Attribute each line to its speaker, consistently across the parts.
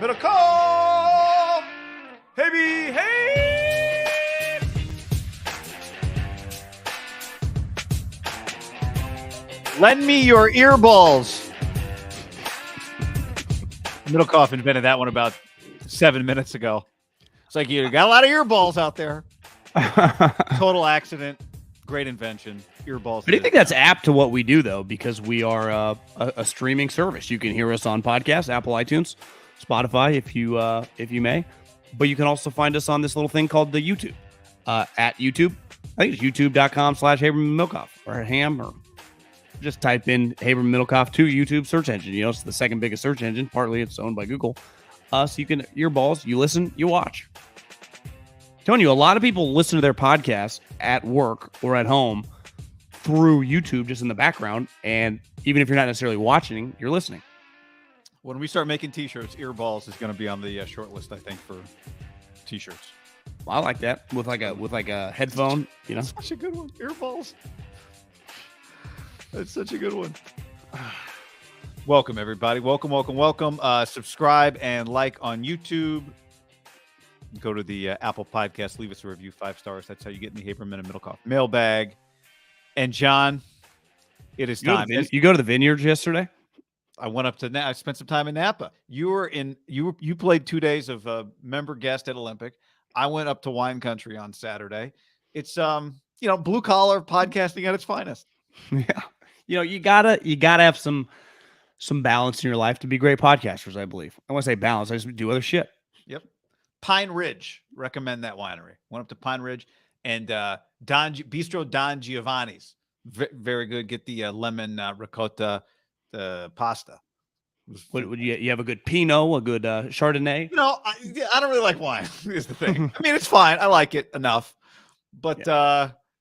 Speaker 1: MIDDLEKAUFF! Hey! Lend me your earballs. MIDDLEKAUFF invented that one about 7 minutes ago. It's like you got a lot of earballs out there. Total accident. Great invention. Earballs.
Speaker 2: I do think that's apt to what we do, though, because we are a streaming service. You can hear us on podcasts, Apple, iTunes, Spotify, if you may. But you can also find us on this little thing called the YouTube. At YouTube. I think it's youtube.com/HabermanMiddleKauff or Ham, or just type in Haberman Middlecoff to YouTube search engine. You know, it's the second biggest search engine. Partly it's owned by Google. So you can earballs, you listen, you watch. I'm telling you, a lot of people listen to their podcasts at work or at home through YouTube, just in the background. And even if you're not necessarily watching, you're listening.
Speaker 1: When we start making T-shirts, earballs is going to be on the short list, I think, for T-shirts.
Speaker 2: Well, I like that with like a headphone. You know,
Speaker 1: such a good one. Earballs. That's such a good one. Welcome, everybody. Welcome. Subscribe and like on YouTube. Go to the Apple Podcast. Leave us a review, 5 stars. That's how you get in the Haberman and MIDDLEKAUFF mailbag. And John, it is time.
Speaker 2: You go to the vineyards yesterday?
Speaker 1: I went up to I spent some time in Napa. You played 2 days of member guest at Olympic. I went up to wine country on Saturday. It's blue collar podcasting at its finest.
Speaker 2: Yeah. You gotta have some balance in your life to be great podcasters, I believe. I want to say balance. I just do other shit.
Speaker 1: Yep. Pine Ridge. Recommend that winery. Went up to Pine Ridge and Bistro Don Giovanni's. Very good. Get the lemon ricotta pasta.
Speaker 2: What would you have a good Pinot, a good Chardonnay?
Speaker 1: No, I don't really like wine. Is the thing. I mean, it's fine. I like it enough, but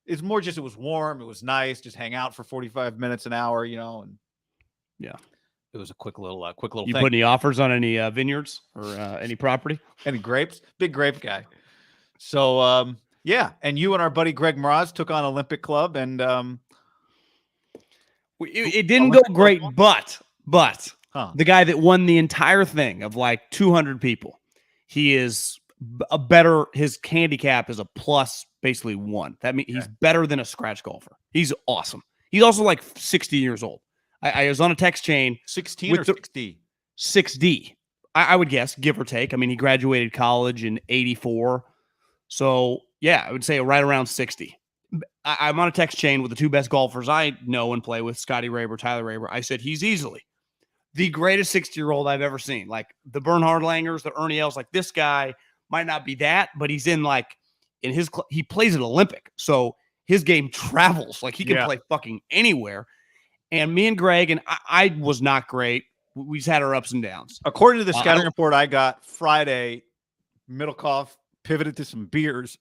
Speaker 1: it's more just it was warm. It was nice. Just hang out for 45 minutes, an hour, and
Speaker 2: yeah,
Speaker 1: it was a quick little
Speaker 2: You
Speaker 1: thing.
Speaker 2: Put any offers on any vineyards or any property?
Speaker 1: Any grapes? Big grape guy. So yeah, and you and our buddy Greg Mraz took on Olympic Club, and
Speaker 2: it didn't go great, but the guy that won the entire thing of like 200 people, he is his handicap is a plus basically 1. That means he's better than a scratch golfer. He's awesome. He's also like 60 years old. I was on a text chain.
Speaker 1: 16 or 6D?
Speaker 2: 6D, I would guess, give or take. I mean, he graduated college in 84. So yeah, I would say right around 60. I'm on a text chain with the 2 best golfers I know and play with, Scotty Raber, Tyler Raber. I said, he's easily the greatest 60-year-old I've ever seen. Like the Bernhard Langers, the Ernie Els, like this guy might not be that, but he's he plays at Olympic. So his game travels. Like he can play fucking anywhere. And me and Greg, and I was not great. We just had our ups and downs.
Speaker 1: According to the scouting report I got Friday, MIDDLEKAUFF pivoted to some beers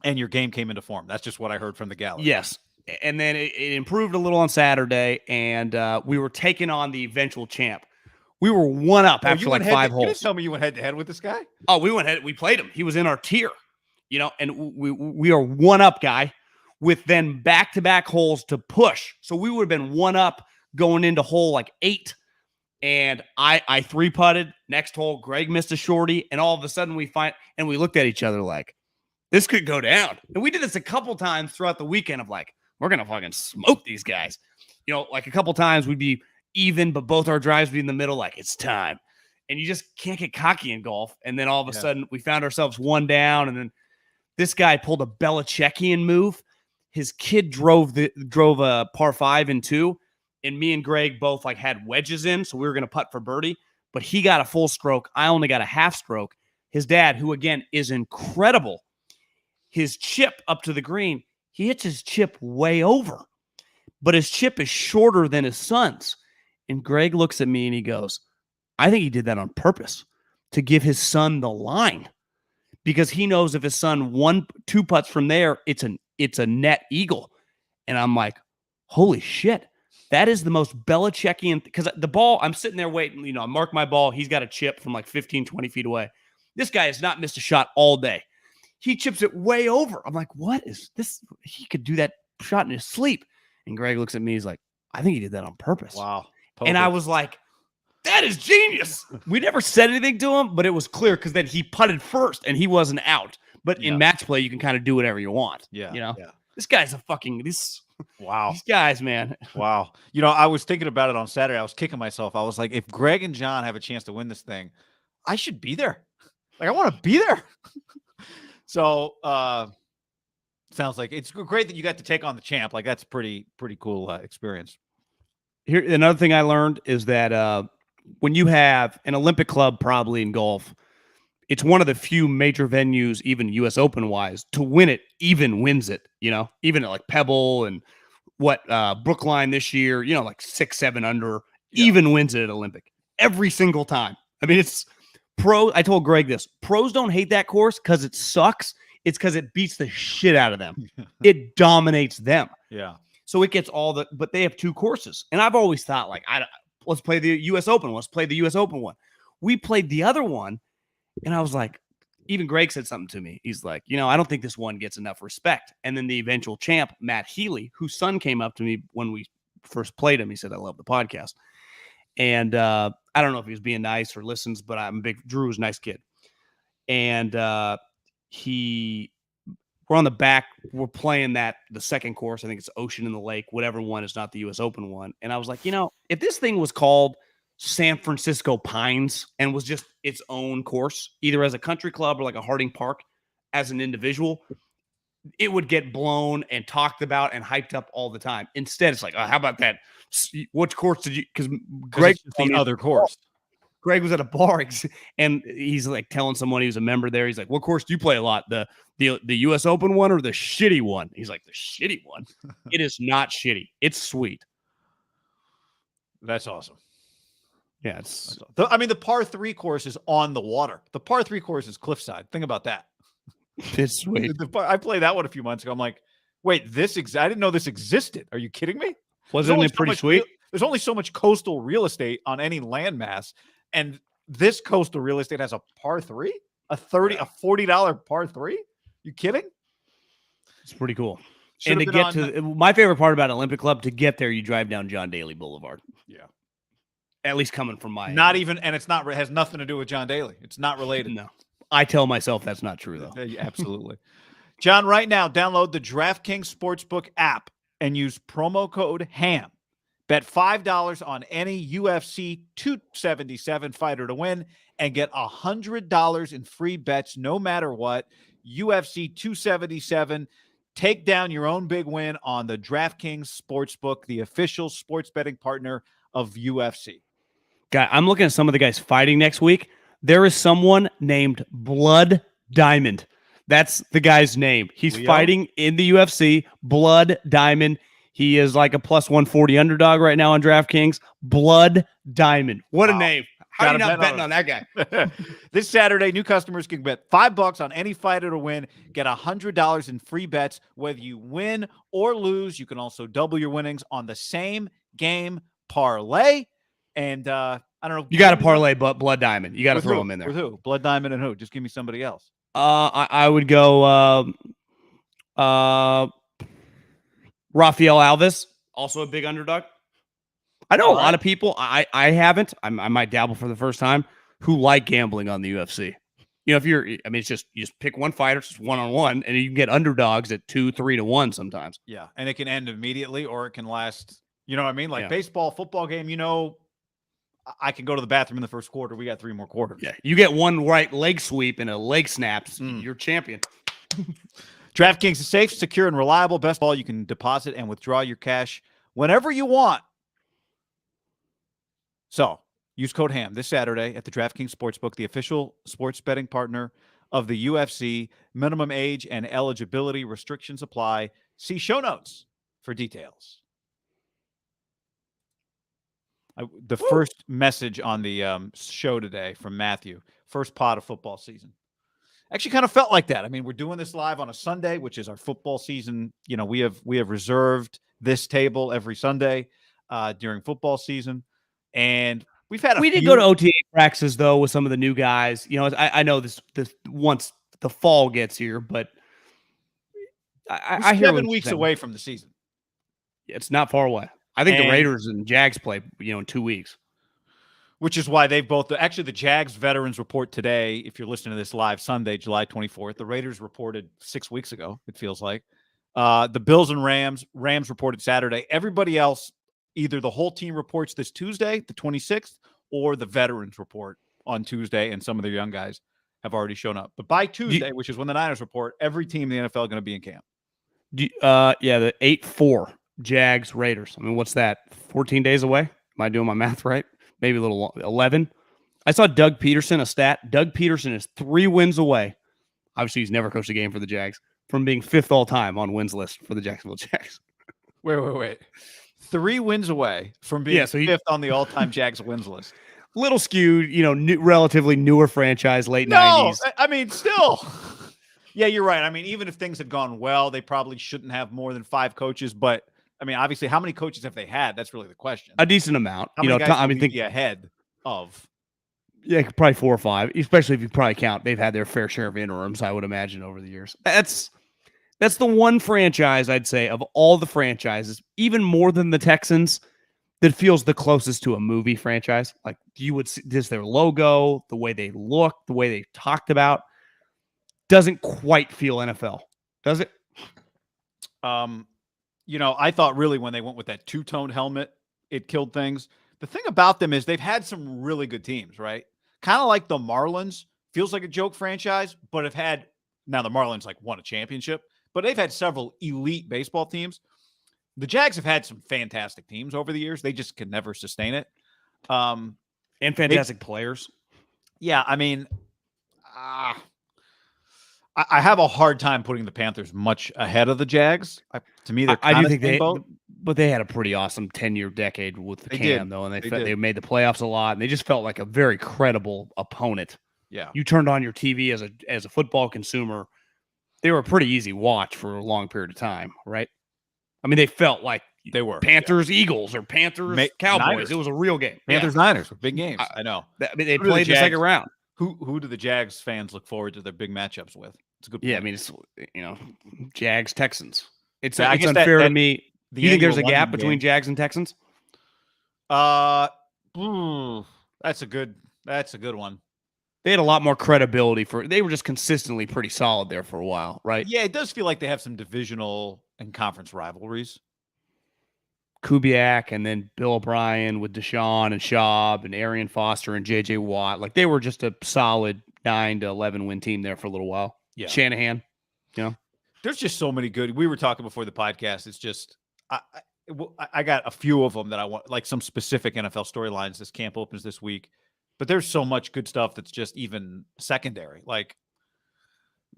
Speaker 1: and your game came into form. That's just what I heard from the gallery.
Speaker 2: Yes. And then it improved a little on Saturday, and we were taking on the eventual champ. We were 1 up after like 5 holes.
Speaker 1: You didn't tell me you went head-to-head with this guy?
Speaker 2: Oh, we went head. We played him. He was in our tier, and we are 1 up, guy, with then back-to-back holes to push. So we would have been 1 up going into hole like 8. And I 3-putted. Next hole, Greg missed a shorty, and all of a sudden we looked at each other like, this could go down. And we did this a couple times throughout the weekend of like, we're going to fucking smoke these guys. Like a couple times we'd be even, but both our drives would be in the middle, like it's time. And you just can't get cocky in golf. And then all of a sudden we found ourselves 1 down, and then this guy pulled a Belichickian move. His kid drove a par 5 and 2. And me and Greg both like had wedges in, so we were going to putt for birdie. But he got a full stroke. I only got a half stroke. His dad, who again is incredible, his chip up to the green, he hits his chip way over. But his chip is shorter than his son's. And Greg looks at me and he goes, I think he did that on purpose to give his son the line. Because he knows if his son 1-2 putts from there, it's a net eagle. And I'm like, holy shit. That is the most Belichickian, because the ball, I'm sitting there waiting, I mark my ball. He's got a chip from like 15, 20 feet away. This guy has not missed a shot all day. He chips it way over. I'm like, what is this? He could do that shot in his sleep. And Greg looks at me. He's like, I think he did that on purpose.
Speaker 1: Wow.
Speaker 2: And I was like, That is genius. We never said anything to him, but it was clear because then he putted first and he wasn't out. But in match play, you can kind of do whatever you want.
Speaker 1: Yeah.
Speaker 2: You know,
Speaker 1: yeah.
Speaker 2: This guy's a fucking
Speaker 1: Wow.
Speaker 2: These guys, man.
Speaker 1: Wow. You know, I was thinking about it on Saturday. I was kicking myself. I was like, if Greg and John have a chance to win this thing, I should be there. Like, I want to be there. So, sounds like it's great that you got to take on the champ. Like, that's pretty cool experience.
Speaker 2: Here, another thing I learned is that when you have an Olympic club, probably in golf, it's one of the few major venues, even U.S. Open wise, to win it, even wins it. You know, even at like Pebble and Brookline this year, you know, like 6-7 under, even wins it at Olympic every single time. I mean, it's pro. I told Greg this: pros don't hate that course because it sucks. It's because it beats the shit out of them. It dominates them.
Speaker 1: Yeah.
Speaker 2: So it gets but they have 2 courses. And I've always thought, like, let's play the U.S. Open. Let's play the U.S. Open one. We played the other one. And I was like, even Greg said something to me. He's like, I don't think this one gets enough respect. And then the eventual champ, Matt Healy, whose son came up to me when we first played him. He said, I love the podcast. And I don't know if he was being nice or listens, but Drew's a nice kid. And we're on the back. We're playing the second course. I think it's Ocean in the Lake, whatever one is not the U.S. Open one. And I was like, if this thing was called San Francisco Pines and was just its own course, either as a country club or like a Harding Park as an individual, it would get blown and talked about and hyped up all the time. Instead, it's like, how about that? Which course did you? Because Greg,
Speaker 1: the other course.
Speaker 2: Greg was at a bar and he's like telling someone he was a member there. He's like, what course do you play a lot? The U.S. Open one or the shitty one? He's like, the shitty one. It is not shitty. It's sweet.
Speaker 1: That's awesome.
Speaker 2: Yeah.
Speaker 1: The par 3 course is on the water. The par 3 course is cliffside. Think about that.
Speaker 2: It's sweet.
Speaker 1: I played that one a few months ago. I'm like, wait, I didn't know this existed. Are you kidding me?
Speaker 2: Wasn't it pretty sweet?
Speaker 1: There's only so much coastal real estate on any landmass. And this coastal real estate has a par 3, a $40 par 3. You kidding?
Speaker 2: It's pretty cool. And to get to my favorite part about Olympic Club, to get there, you drive down John Daly Boulevard.
Speaker 1: Yeah.
Speaker 2: At least coming from my
Speaker 1: not end. Even, and it has nothing to do with John Daly. It's not related.
Speaker 2: No. I tell myself that's not true, though.
Speaker 1: Absolutely. John, right now, download the DraftKings Sportsbook app and use promo code HAM. Bet $5 on any UFC 277 fighter to win and get $100 in free bets no matter what. UFC 277. Take down your own big win on the DraftKings Sportsbook, the official sports betting partner of UFC.
Speaker 2: Guy, I'm looking at some of the guys fighting next week. There is someone named Blood Diamond. That's the guy's name. He's fighting in the UFC. Blood Diamond. He is like a plus 140 underdog right now on DraftKings. Blood Diamond. What a name. How are you not betting on that guy?
Speaker 1: This Saturday, new customers can bet $5 on any fighter to win. Get $100 in free bets. Whether you win or lose, you can also double your winnings on the same game parlay. And I don't know.
Speaker 2: You got to parlay Blood Diamond. You got to throw him in there.
Speaker 1: With who? Blood Diamond and who? Just give me somebody else.
Speaker 2: I would go Rafael Alves, also a big underdog. I know a lot of people, I haven't, I might dabble for the first time, who like gambling on the UFC. If it's just, you just pick one fighter, it's just one-on-one, and you can get underdogs at 2-3 to 1 sometimes.
Speaker 1: Yeah, and it can end immediately or it can last, you know what I mean? Like baseball, football game, I can go to the bathroom in the first quarter. We got 3 more quarters.
Speaker 2: Yeah, you get one right leg sweep and a leg snaps, you're champion.
Speaker 1: DraftKings is safe, secure, and reliable. Best of all, you can deposit and withdraw your cash whenever you want. So, use code HAM this Saturday at the DraftKings Sportsbook, the official sports betting partner of the UFC. Minimum age and eligibility restrictions apply. See show notes for details. The first message on the show today from Matthew, first pod of football season. Actually kind of felt like that. I mean, we're doing this live on a Sunday, which is our football season. We have reserved this table every Sunday during football season. And we did
Speaker 2: go to OTA practices though with some of the new guys. I know this once the fall gets here, but I hear
Speaker 1: 7 weeks away from the season.
Speaker 2: It's not far away. I think the Raiders and Jags play, in 2 weeks.
Speaker 1: Which is why they've both actually the Jags veterans report today. If you're listening to this live Sunday, July 24th, the Raiders reported 6 weeks ago. It feels like the Bills and Rams reported Saturday. Everybody else, either the whole team reports this Tuesday, the 26th, or the veterans report on Tuesday, and some of their young guys have already shown up. But by Tuesday, which is when the Niners report, every team in the NFL is going to be in camp.
Speaker 2: Yeah, the 8-4 Jags Raiders. I mean, what's that? 14 days away? Am I doing my math right? Maybe a little 11. I saw Doug Peterson, a stat. Doug Peterson is 3 wins away. Obviously, he's never coached a game for the Jags from being 5th all time on wins list for the Jacksonville Jags.
Speaker 1: Wait. 3 wins away from being 5th on the all-time Jags wins list.
Speaker 2: Little skewed, relatively newer franchise, late 90s.
Speaker 1: I mean, still. Yeah, you're right. I mean, even if things had gone well, they probably shouldn't have more than 5 coaches. But, I mean, obviously, how many coaches have they had? That's really the question.
Speaker 2: A decent amount.
Speaker 1: How many guys think ahead of?
Speaker 2: Yeah, probably 4 or 5, especially if you probably count. They've had their fair share of interims, I would imagine, over the years. That's the one franchise, I'd say, of all the franchises, even more than the Texans, that feels the closest to a movie franchise. Like, you would see just their logo, the way they look, the way they talked about, doesn't quite feel NFL, does it?
Speaker 1: I thought really when they went with that 2-tone helmet, it killed things. The thing about them is they've had some really good teams, right? Kind of like the Marlins. Feels like a joke franchise, but have had – now the Marlins won a championship, but they've had several elite baseball teams. The Jags have had some fantastic teams over the years. They just can never sustain it.
Speaker 2: And fantastic players.
Speaker 1: Yeah, I mean I have a hard time putting the Panthers much ahead of the Jags. To me, they're
Speaker 2: I do think but they had a pretty awesome 10-year decade with the Cam, though, and they made the playoffs a lot, and they just felt like a very credible opponent.
Speaker 1: Yeah,
Speaker 2: you turned on your TV as a football consumer, they were a pretty easy watch for a long period of time, right? I mean, they felt like
Speaker 1: they were
Speaker 2: Panthers Eagles or Panthers Cowboys.
Speaker 1: Niners.
Speaker 2: It was a real game.
Speaker 1: Panthers Niners were big games. I know.
Speaker 2: I mean, they played the second round.
Speaker 1: Who do the Jags fans look forward to their big matchups with? It's a good point.
Speaker 2: Yeah, I mean, it's Jags Texans. It's unfair to me. Do you think there's a gap between Jags and Texans?
Speaker 1: That's a good one.
Speaker 2: They had a lot more credibility they were just consistently pretty solid there for a while, right?
Speaker 1: Yeah, it does feel like they have some divisional and conference rivalries.
Speaker 2: Kubiak and then Bill O'Brien with Deshaun and Schaub and Arian Foster and J.J. Watt. They were just a solid 9 to 11 win team there for a little while.
Speaker 1: Yeah.
Speaker 2: Shanahan,
Speaker 1: There's just so many good. We were talking before the podcast. It's just I got a few of them that I want, like some specific NFL storylines. This camp opens this week, but there's so much good stuff that's just even secondary. Like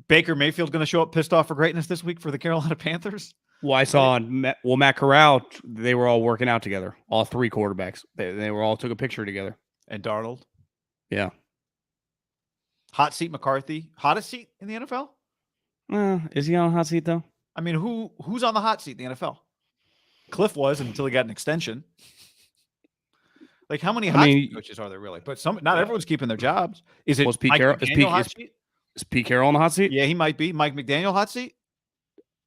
Speaker 1: Baker Mayfield going to show up pissed off for greatness this week for the Carolina Panthers.
Speaker 2: Well, I saw Matt Corral, they were all working out together. All 3 quarterbacks. They were all took a picture together.
Speaker 1: And Darnold.
Speaker 2: Yeah.
Speaker 1: Hot seat McCarthy. Hottest seat in the NFL?
Speaker 2: Is he on a hot seat, though?
Speaker 1: I mean, who's on the hot seat in the NFL? Cliff was until he got an extension. How many hot seat coaches are there really? But not everyone's keeping their jobs. Is it
Speaker 2: Pete Carroll? Is Pete Carroll on the hot seat?
Speaker 1: Yeah, he might be. Mike McDaniel hot seat?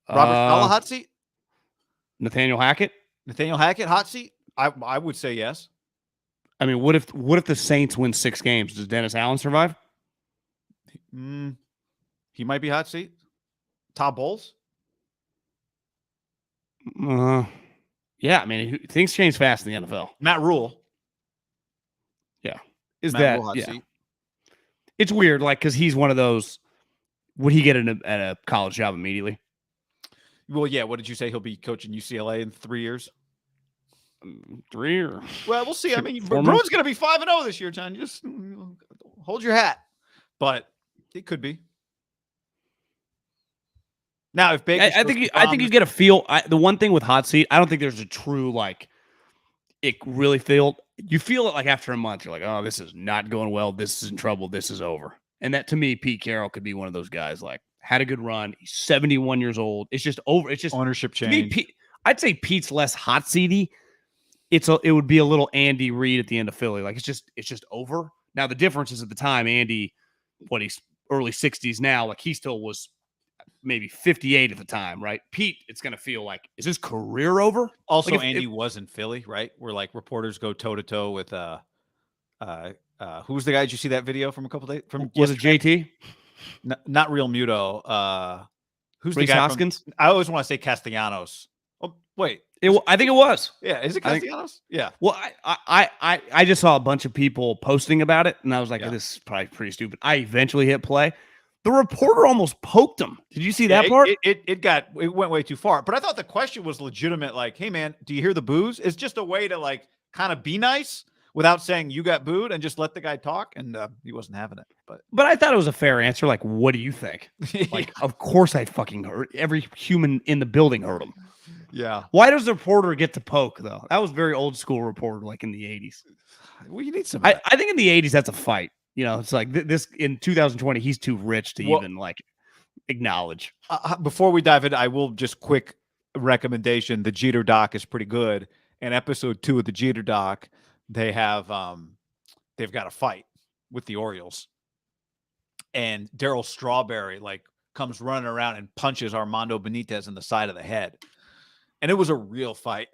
Speaker 1: Robert Saleh hot seat?
Speaker 2: Nathaniel Hackett?
Speaker 1: Nathaniel Hackett hot seat? I would say yes.
Speaker 2: I mean, what if the Saints win 6 games? Does Dennis Allen survive?
Speaker 1: He might be hot seat. Todd Bowles?
Speaker 2: Yeah, I mean, things change fast in the NFL.
Speaker 1: Matt Rule.
Speaker 2: Yeah.
Speaker 1: Matt Rule hot seat.
Speaker 2: It's weird, because he's one of those. Would he get at a college job immediately?
Speaker 1: Well, yeah. What did you say? He'll be coaching UCLA in 3 years?
Speaker 2: 3 or
Speaker 1: well, we'll see. I mean, Bruins going to be 5-0 this year, John. Just hold your hat. But it could be. Now, if Baker,
Speaker 2: I think you get a feel. The one thing with hot seat, I don't think there's a true it really feel. You feel it after a month. You're like, oh, this is not going well. This is in trouble. This is over. And that to me, Pete Carroll could be one of those guys. Had a good run. He's 71 years old. It's just over. It's just
Speaker 1: ownership change.
Speaker 2: Me, I'd say Pete's less hot seaty. It would be a little Andy Reid at the end of Philly. It's just over. Now the difference is at the time, Andy, he's early 60s now. He still was maybe 58 at the time, right? Pete, it's going to feel is his career over?
Speaker 1: Also, Andy was in Philly, right? Where reporters go toe to toe with Who's the guy? Did you see that video from a couple days from?
Speaker 2: Was it JT?
Speaker 1: Not Real Muto. Who's
Speaker 2: Reese
Speaker 1: the guy?
Speaker 2: Hoskins?
Speaker 1: I always want to say Castellanos. Oh wait,
Speaker 2: I think it was.
Speaker 1: Yeah, is it Castellanos? Yeah.
Speaker 2: Well, I just saw a bunch of people posting about it, and I was like,
Speaker 1: Yeah.
Speaker 2: this is probably pretty stupid. I eventually hit play. The reporter almost poked him. Did you see that part?
Speaker 1: It went way too far. But I thought the question was legitimate. Like, hey man, do you hear the boos? It's just a way to like kind of be nice without saying you got booed and just let the guy talk. And he wasn't having it.
Speaker 2: But I thought it was a fair answer. Like, what do you think? Like, of course I fucking heard. Every human in the building heard him.
Speaker 1: Yeah.
Speaker 2: Why does the reporter get to poke though? That was very old school reporter, like in the 80s.
Speaker 1: Well, you need some.
Speaker 2: I think in the 80s that's a fight. You know, it's like this in 2020. He's too rich to even like acknowledge.
Speaker 1: Before we dive in, I will just quick recommendation. The Jeter doc is pretty good. And episode 2 of the Jeter doc, they have they've got a fight with the Orioles, and Darryl Strawberry like comes running around and punches Armando Benitez in the side of the head, and it was a real fight.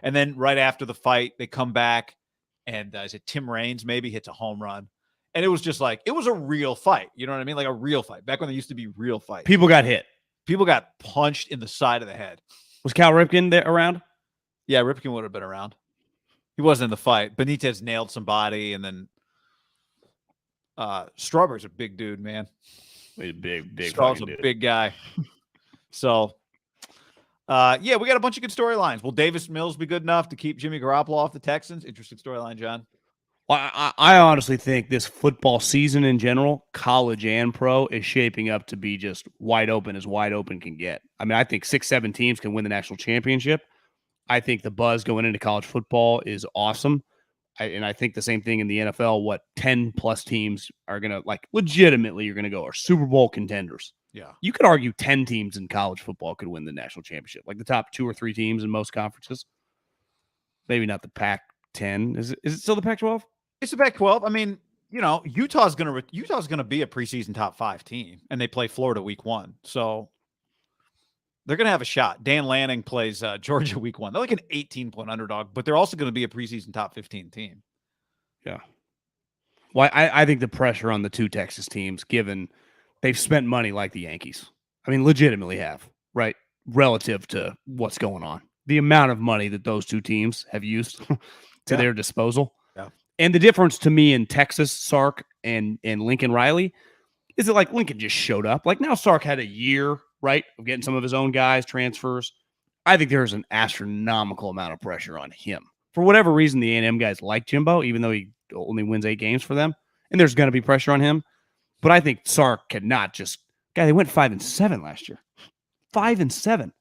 Speaker 1: And then right after the fight, they come back, and is it Tim Raines maybe hits a home run. And it was just like, it was a real fight. You know what I mean? Like a real fight. Back when there used to be real fights.
Speaker 2: People got hit.
Speaker 1: People got punched in the side of the head.
Speaker 2: Was Cal Ripken there around?
Speaker 1: Yeah, Ripken would have been around. He wasn't in the fight. Benitez nailed somebody, and then Strawberry's a big dude, man.
Speaker 2: He's a big
Speaker 1: Straw's a big guy. So, yeah, we got a bunch of good storylines. Will Davis Mills be good enough to keep Jimmy Garoppolo off the Texans? Interesting storyline, John.
Speaker 2: Well, I honestly think this football season in general, college and pro, is shaping up to be just wide open as wide open can get. I mean, I think 6-7 teams can win the national championship. I think the buzz going into college football is awesome. And I think the same thing in the NFL, what 10 plus teams are going to like legitimately you're going to go are Super Bowl contenders.
Speaker 1: Yeah.
Speaker 2: You could argue 10 teams in college football could win the national championship, like the top 2 or 3 teams in most conferences. Maybe not the Pac-10. Is it still the Pac-12?
Speaker 1: It's the Pac-12. I mean, you know, Utah's gonna be a preseason top 5 team, and they play Florida week 1, so they're gonna have a shot. Dan Lanning plays Georgia week 1. They're like an 18-point underdog, but they're also gonna be a preseason top 15 team.
Speaker 2: Yeah. Well, I think the pressure on the 2 Texas teams, given they've spent money like the Yankees. I mean, legitimately have, right? Relative to what's going on, the amount of money that those 2 teams have used to their disposal.
Speaker 1: Yeah.
Speaker 2: And the difference to me in Texas, Sark and Lincoln Riley, is that like Lincoln just showed up. Like now Sark had a year, right, of getting some of his own guys, transfers. I think there's an astronomical amount of pressure on him. For whatever reason, the A&M guys like Jimbo, even though he only wins 8 games for them. And there's going to be pressure on him. But I think Sark cannot just – guy, they went 5-7 last year. 5-7.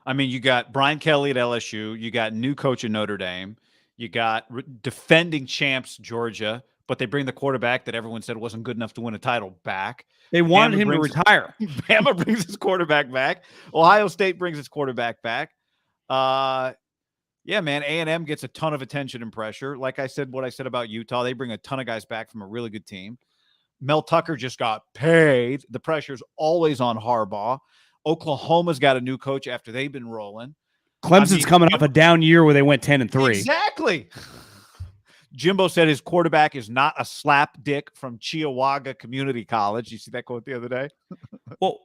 Speaker 1: I mean, you got Brian Kelly at LSU. You got new coach in Notre Dame. You got defending champs Georgia, but they bring the quarterback that everyone said wasn't good enough to win a title back.
Speaker 2: They wanted him to retire.
Speaker 1: Bama brings his quarterback back. Ohio State brings its quarterback back. Yeah, man, A&M gets a ton of attention and pressure. Like I said, what I said about Utah, they bring a ton of guys back from a really good team. Mel Tucker just got paid. The pressure's always on Harbaugh. Oklahoma's got a new coach after they've been rolling.
Speaker 2: Clemson's coming off a down year where they went 10-3.
Speaker 1: Exactly. Jimbo said his quarterback is not a slap dick from Chihuahua Community College. You see that quote the other day?
Speaker 2: Well,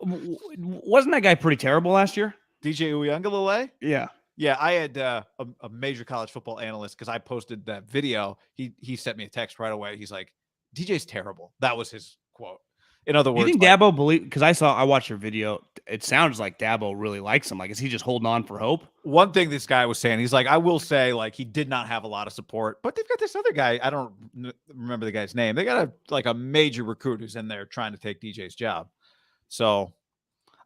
Speaker 2: wasn't that guy pretty terrible last year?
Speaker 1: DJ Uiagalelei?
Speaker 2: Yeah.
Speaker 1: Yeah, I had a major college football analyst because I posted that video. He sent me a text right away. He's like, DJ's terrible. That was his quote. In other words,
Speaker 2: do you think Debbo believe? Because I watched your video. It sounds like Debbo really likes him. Like, is he just holding on for hope?
Speaker 1: One thing this guy was saying, he's like, I will say, like, he did not have a lot of support, but they've got this other guy. I don't remember the guy's name. They got a major recruit who's in there trying to take DJ's job. So,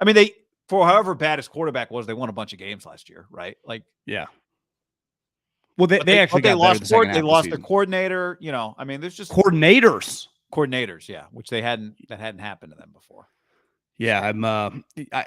Speaker 1: I mean, for however bad his quarterback was, they won a bunch of games last year, right? Like,
Speaker 2: yeah. Well, they actually got
Speaker 1: lost they lost their coordinator. You know, I mean, there's just
Speaker 2: coordinators,
Speaker 1: yeah, which that hadn't happened to them before.
Speaker 2: Yeah,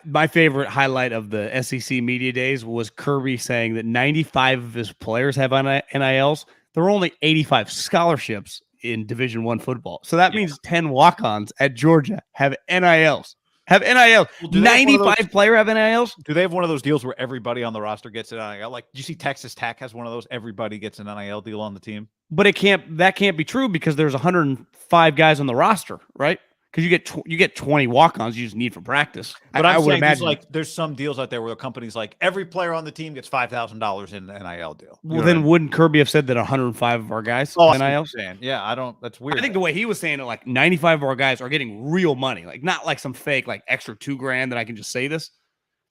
Speaker 2: my favorite highlight of the SEC media days was Kirby saying that 95 of his players have NILs. There are only 85 scholarships in Division I football, so that means 10 walk-ons at Georgia have NILs. have NIL.
Speaker 1: Well, do they have one of
Speaker 2: 95 player have NILs?
Speaker 1: Do they have one of those deals where everybody on the roster gets an NIL? Like, do you see Texas Tech has one of those? Everybody gets an NIL deal on the team.
Speaker 2: But that can't be true because there's 105 guys on the roster, right? Because you get 20 walk-ons you just need for practice.
Speaker 1: But
Speaker 2: I would
Speaker 1: imagine
Speaker 2: imagine
Speaker 1: there's some deals out there where the company's like every player on the team gets $5,000 in the NIL deal.
Speaker 2: Well, then wouldn't Kirby have said that 105 of our guys NIL?
Speaker 1: Yeah, I don't. That's weird.
Speaker 2: I think the way he was saying it, like 95 of our guys are getting real money, like not like some fake like extra $2,000 that I can just say this.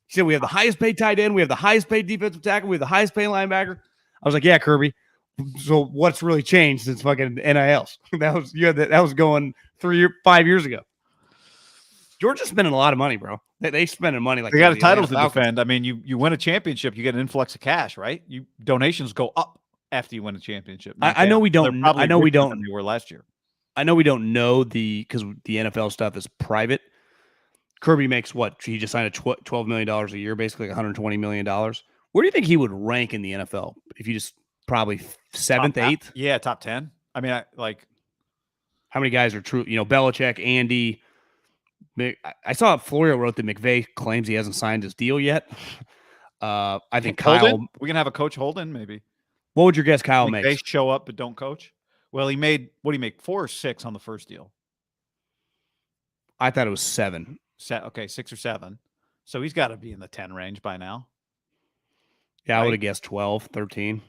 Speaker 2: He said we have the highest paid tight end, we have the highest paid defensive tackle, we have the highest paid linebacker. I was like, yeah, Kirby. So what's really changed since fucking NILs? That was going 5 years ago. Georgia's spending a lot of money, bro. They spending money like
Speaker 1: they got a title to defend. I mean, you win a championship, you get an influx of cash, right? Donations go up after you win a championship.
Speaker 2: I know we don't. I know we don't.
Speaker 1: Than we were last year.
Speaker 2: I know we don't know because the NFL stuff is private. Kirby makes what? He just signed a $12 million a year, basically $120 million. Where do you think he would rank in the NFL if you just probably 7th, 8th?
Speaker 1: Yeah, top 10. I mean,
Speaker 2: how many guys are true? Belichick, Andy. I saw Florio wrote that McVay claims he hasn't signed his deal yet. I think Kyle.
Speaker 1: We can have a coach Holden, maybe.
Speaker 2: What would your guess Kyle makes?
Speaker 1: They show up but don't coach. Well, he made 4 or 6 on the first deal.
Speaker 2: I thought it was 7.
Speaker 1: Okay, 6 or 7. So he's got to be in the 10 range by now.
Speaker 2: Yeah, I would have guessed 12, 13.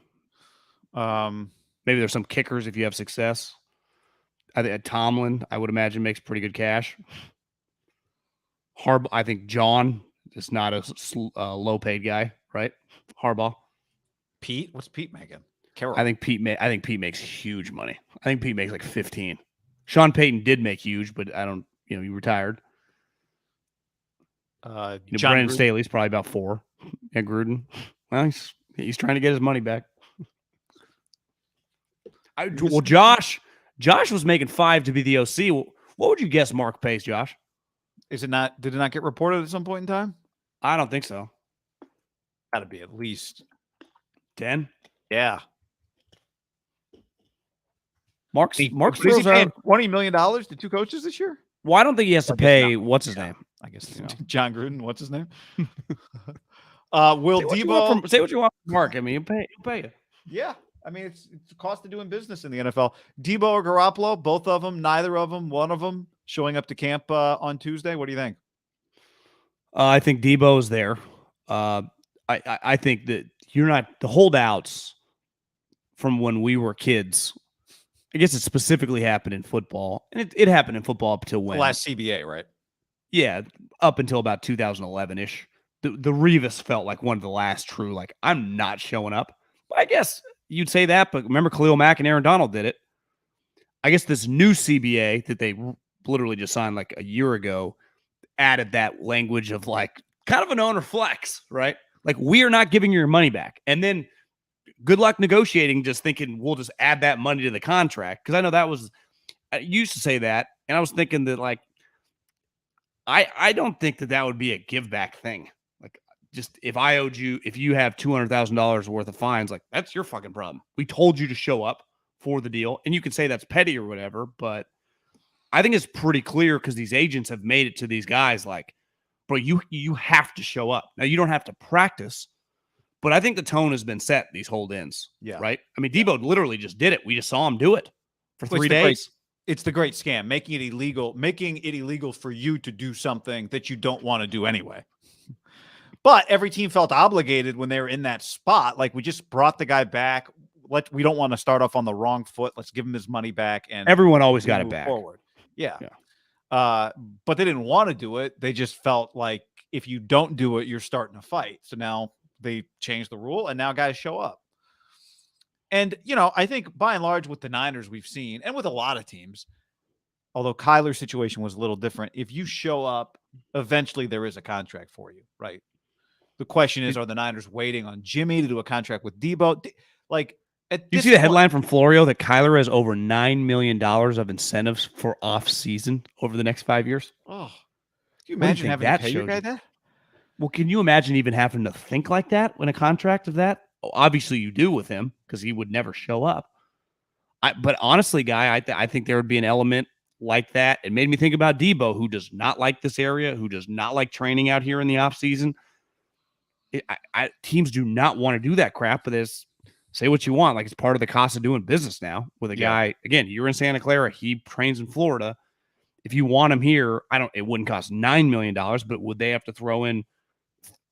Speaker 1: Maybe
Speaker 2: there's some kickers if you have success. I think Tomlin, I would imagine, makes pretty good cash. I think John is not a low-paid guy, right? Harbaugh.
Speaker 1: Pete, what's Pete making? Carroll.
Speaker 2: I think Pete makes huge money. I think Pete makes like 15. Sean Payton did make huge, but I don't. He retired. Brandon Staley's probably about 4. And Gruden, well, he's trying to get his money back. Josh was making 5 to be the OC. What would you guess Mark pays, Josh?
Speaker 1: Is it not? Did it not get reported at some point in time?
Speaker 2: I don't think so.
Speaker 1: Got to be at least
Speaker 2: 10.
Speaker 1: Yeah.
Speaker 2: Mark's
Speaker 1: paying $20 million to 2 coaches this year.
Speaker 2: Well, I don't think he has to pay. What's his name?
Speaker 1: I guess John Gruden. What's his name? Will Debbo
Speaker 2: say what you want from Mark? I mean, he'll pay you.
Speaker 1: Yeah. I mean, it's the cost of doing business in the NFL. Debbo or Garoppolo, both of them, neither of them, one of them showing up to camp on Tuesday. What do you think?
Speaker 2: I think Debo's there. I think that you're not the holdouts from when we were kids. I guess it specifically happened in football, and it happened in football up until when?
Speaker 1: The last CBA, right?
Speaker 2: Yeah, up until about 2011-ish. The Revis felt like one of the last true, like, I'm not showing up. But I guess you'd say that, but remember Khalil Mack and Aaron Donald did it. I guess this new CBA that they literally just signed like a year ago added that language of like kind of an owner flex, right? Like, we are not giving you your money back. And then good luck negotiating, just thinking we'll just add that money to the contract. Because I know I used to say that, and I was thinking that like, I don't think that would be a give back thing. Like, just if I owed you, if you have $200,000 worth of fines, like, that's your fucking problem. We told you to show up for the deal, and you can say that's petty or whatever, but I think it's pretty clear because these agents have made it to these guys like, bro, you have to show up. Now, you don't have to practice, but I think the tone has been set, these hold-ins.
Speaker 1: Yeah.
Speaker 2: Right? I mean, Debbo literally just did it. We just saw him do it for 3 days.
Speaker 1: It's the great scam, making it illegal for you to do something that you don't want to do anyway. But every team felt obligated when they were in that spot. Like, we just brought the guy back. We don't want to start off on the wrong foot. Let's give him his money back. And
Speaker 2: everyone always got it back.
Speaker 1: Forward. Yeah. But they didn't want to do it. They just felt like if you don't do it, you're starting a fight. So now they changed the rule, and now guys show up. And, I think by and large with the Niners we've seen, and with a lot of teams, although Kyler's situation was a little different, if you show up, eventually there is a contract for you, right? The question is, are the Niners waiting on Jimmy to do a contract with Debbo? Like,
Speaker 2: you see the headline from Florio that Kyler has over $9 million of incentives for off-season over the next 5 years?
Speaker 1: Oh, can you imagine having to pay your guy that?
Speaker 2: Well, can you imagine even having to think like that when a contract of that? Obviously, you do with him because he would never show up. But honestly, Guy, I think there would be an element like that. It made me think about Debbo, who does not like this area, who does not like training out here in the offseason. Teams do not want to do that crap, but there's say what you want. Like, it's part of the cost of doing business now with a guy. Again, you're in Santa Clara. He trains in Florida. If you want him here, it wouldn't cost $9 million, but would they have to throw in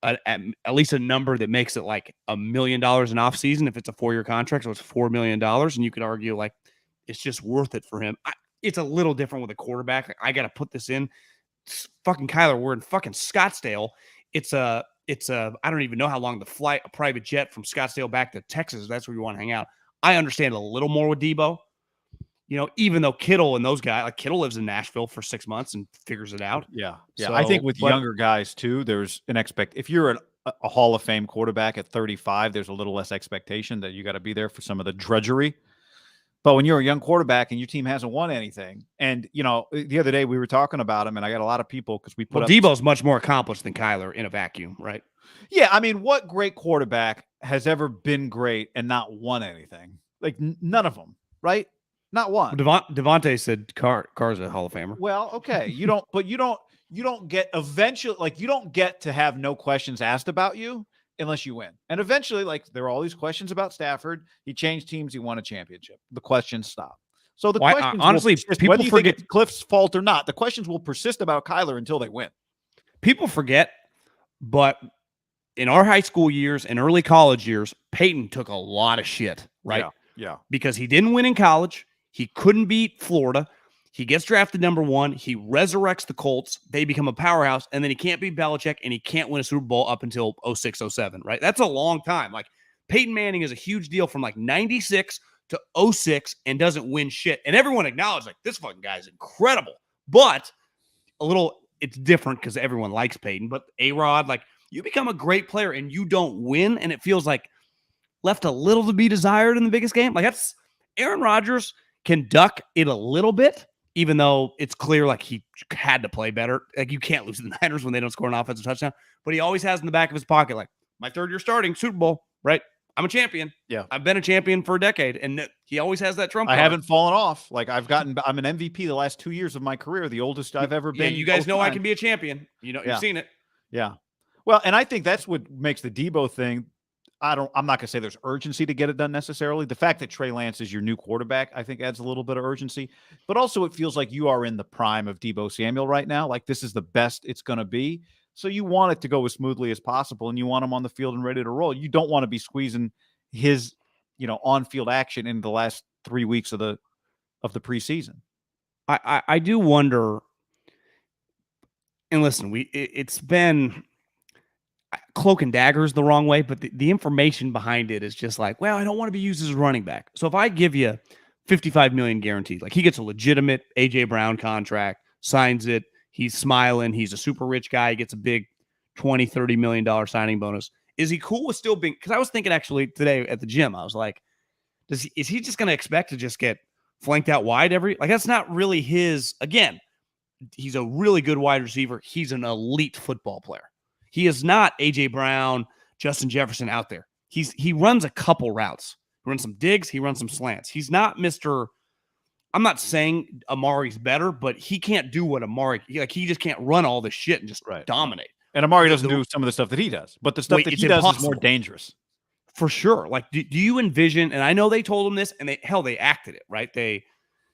Speaker 2: at least a number that makes it like $1 million in off season if it's a 4-year contract? So it's $4 million. And you could argue like it's just worth it for him. It's a little different with a quarterback. Like, I got to put this in. It's fucking Kyler, we're in fucking Scottsdale. It's a I don't even know how long the flight, a private jet from Scottsdale back to Texas. That's where you want to hang out. I understand a little more with Debbo. Even though Kittle and those guys, like Kittle lives in Nashville for 6 months and figures it out.
Speaker 1: Yeah. So, I think with younger guys too, there's an if you're a Hall of Fame quarterback at 35, there's a little less expectation that you got to be there for some of the drudgery. But when you're a young quarterback and your team hasn't won anything, and the other day we were talking about him, and I got a lot of people because we put up
Speaker 2: Debo's much more accomplished than Kyler in a vacuum, right?
Speaker 1: Yeah, I mean, what great quarterback has ever been great and not won anything? Like none of them, right? Not one.
Speaker 2: Davante said Carr's a Hall of Famer.
Speaker 1: Well, okay, you don't get eventually, like, you don't get to have no questions asked about you unless you win. And eventually, like, there are all these questions about Stafford. He changed teams. He won a championship. The questions stop. So the questions
Speaker 2: honestly, people
Speaker 1: whether you
Speaker 2: forget
Speaker 1: think it's Cliff's fault or not, the questions will persist about Kyler until they win.
Speaker 2: People forget, but in our high school years and early college years, Peyton took a lot of shit, right?
Speaker 1: Yeah.
Speaker 2: Because he didn't win in college. He couldn't beat Florida. He gets drafted number 1. He resurrects the Colts. They become a powerhouse. And then he can't beat Belichick, and he can't win a Super Bowl up until 06, 07, right? That's a long time. Like, Peyton Manning is a huge deal from like 96 to 06 and doesn't win shit. And everyone acknowledged, like, this fucking guy is incredible. But it's different because everyone likes Peyton. But A-Rod, like, you become a great player and you don't win, and it feels like left a little to be desired in the biggest game. Like, that's Aaron Rodgers can duck it a little bit, even though it's clear like he had to play better. Like, you can't lose to the Niners when they don't score an offensive touchdown. But he always has in the back of his pocket, like, my 3rd year starting, Super Bowl, right? I'm a champion.
Speaker 1: Yeah.
Speaker 2: I've been a champion for a decade. And he always has that trump card.
Speaker 1: I haven't fallen off. Like, I'm an MVP the last 2 years of my career, the oldest I've ever been.
Speaker 2: Yeah, you guys know I can be a champion. You've seen it.
Speaker 1: Yeah. Well, and I think that's what makes the Debbo thing. I'm not going to say there's urgency to get it done necessarily. The fact that Trey Lance is your new quarterback, I think, adds a little bit of urgency. But also, it feels like you are in the prime of Debbo Samuel right now. Like, this is the best it's going to be. So you want it to go as smoothly as possible, and you want him on the field and ready to roll. You don't want to be squeezing his, on-field action in the last 3 weeks of the preseason.
Speaker 2: I do wonder. And listen, it's been cloak and daggers the wrong way, but the information behind it is just like, well, I don't want to be used as a running back. So if I give you $55 million guaranteed, like, he gets a legitimate AJ Brown contract, signs it, he's smiling, he's a super rich guy, he gets a big $20-30 million signing bonus. Is he cool with still being, because I was thinking actually today at the gym, I was like, is he just going to expect to just get flanked out wide that's not really his. Again, he's a really good wide receiver. He's an elite football player. He is not A.J. Brown, Justin Jefferson out there. He runs a couple routes. He runs some digs. He runs some slants. He's not Mr. I'm not saying Amari's better, but he can't do what Amari, he just can't run all this shit and just dominate.
Speaker 1: And Amari doesn't do some of the stuff that he does, but the stuff that he does is more dangerous.
Speaker 2: For sure. Like, do you envision, and I know they told him this, and they acted it, right?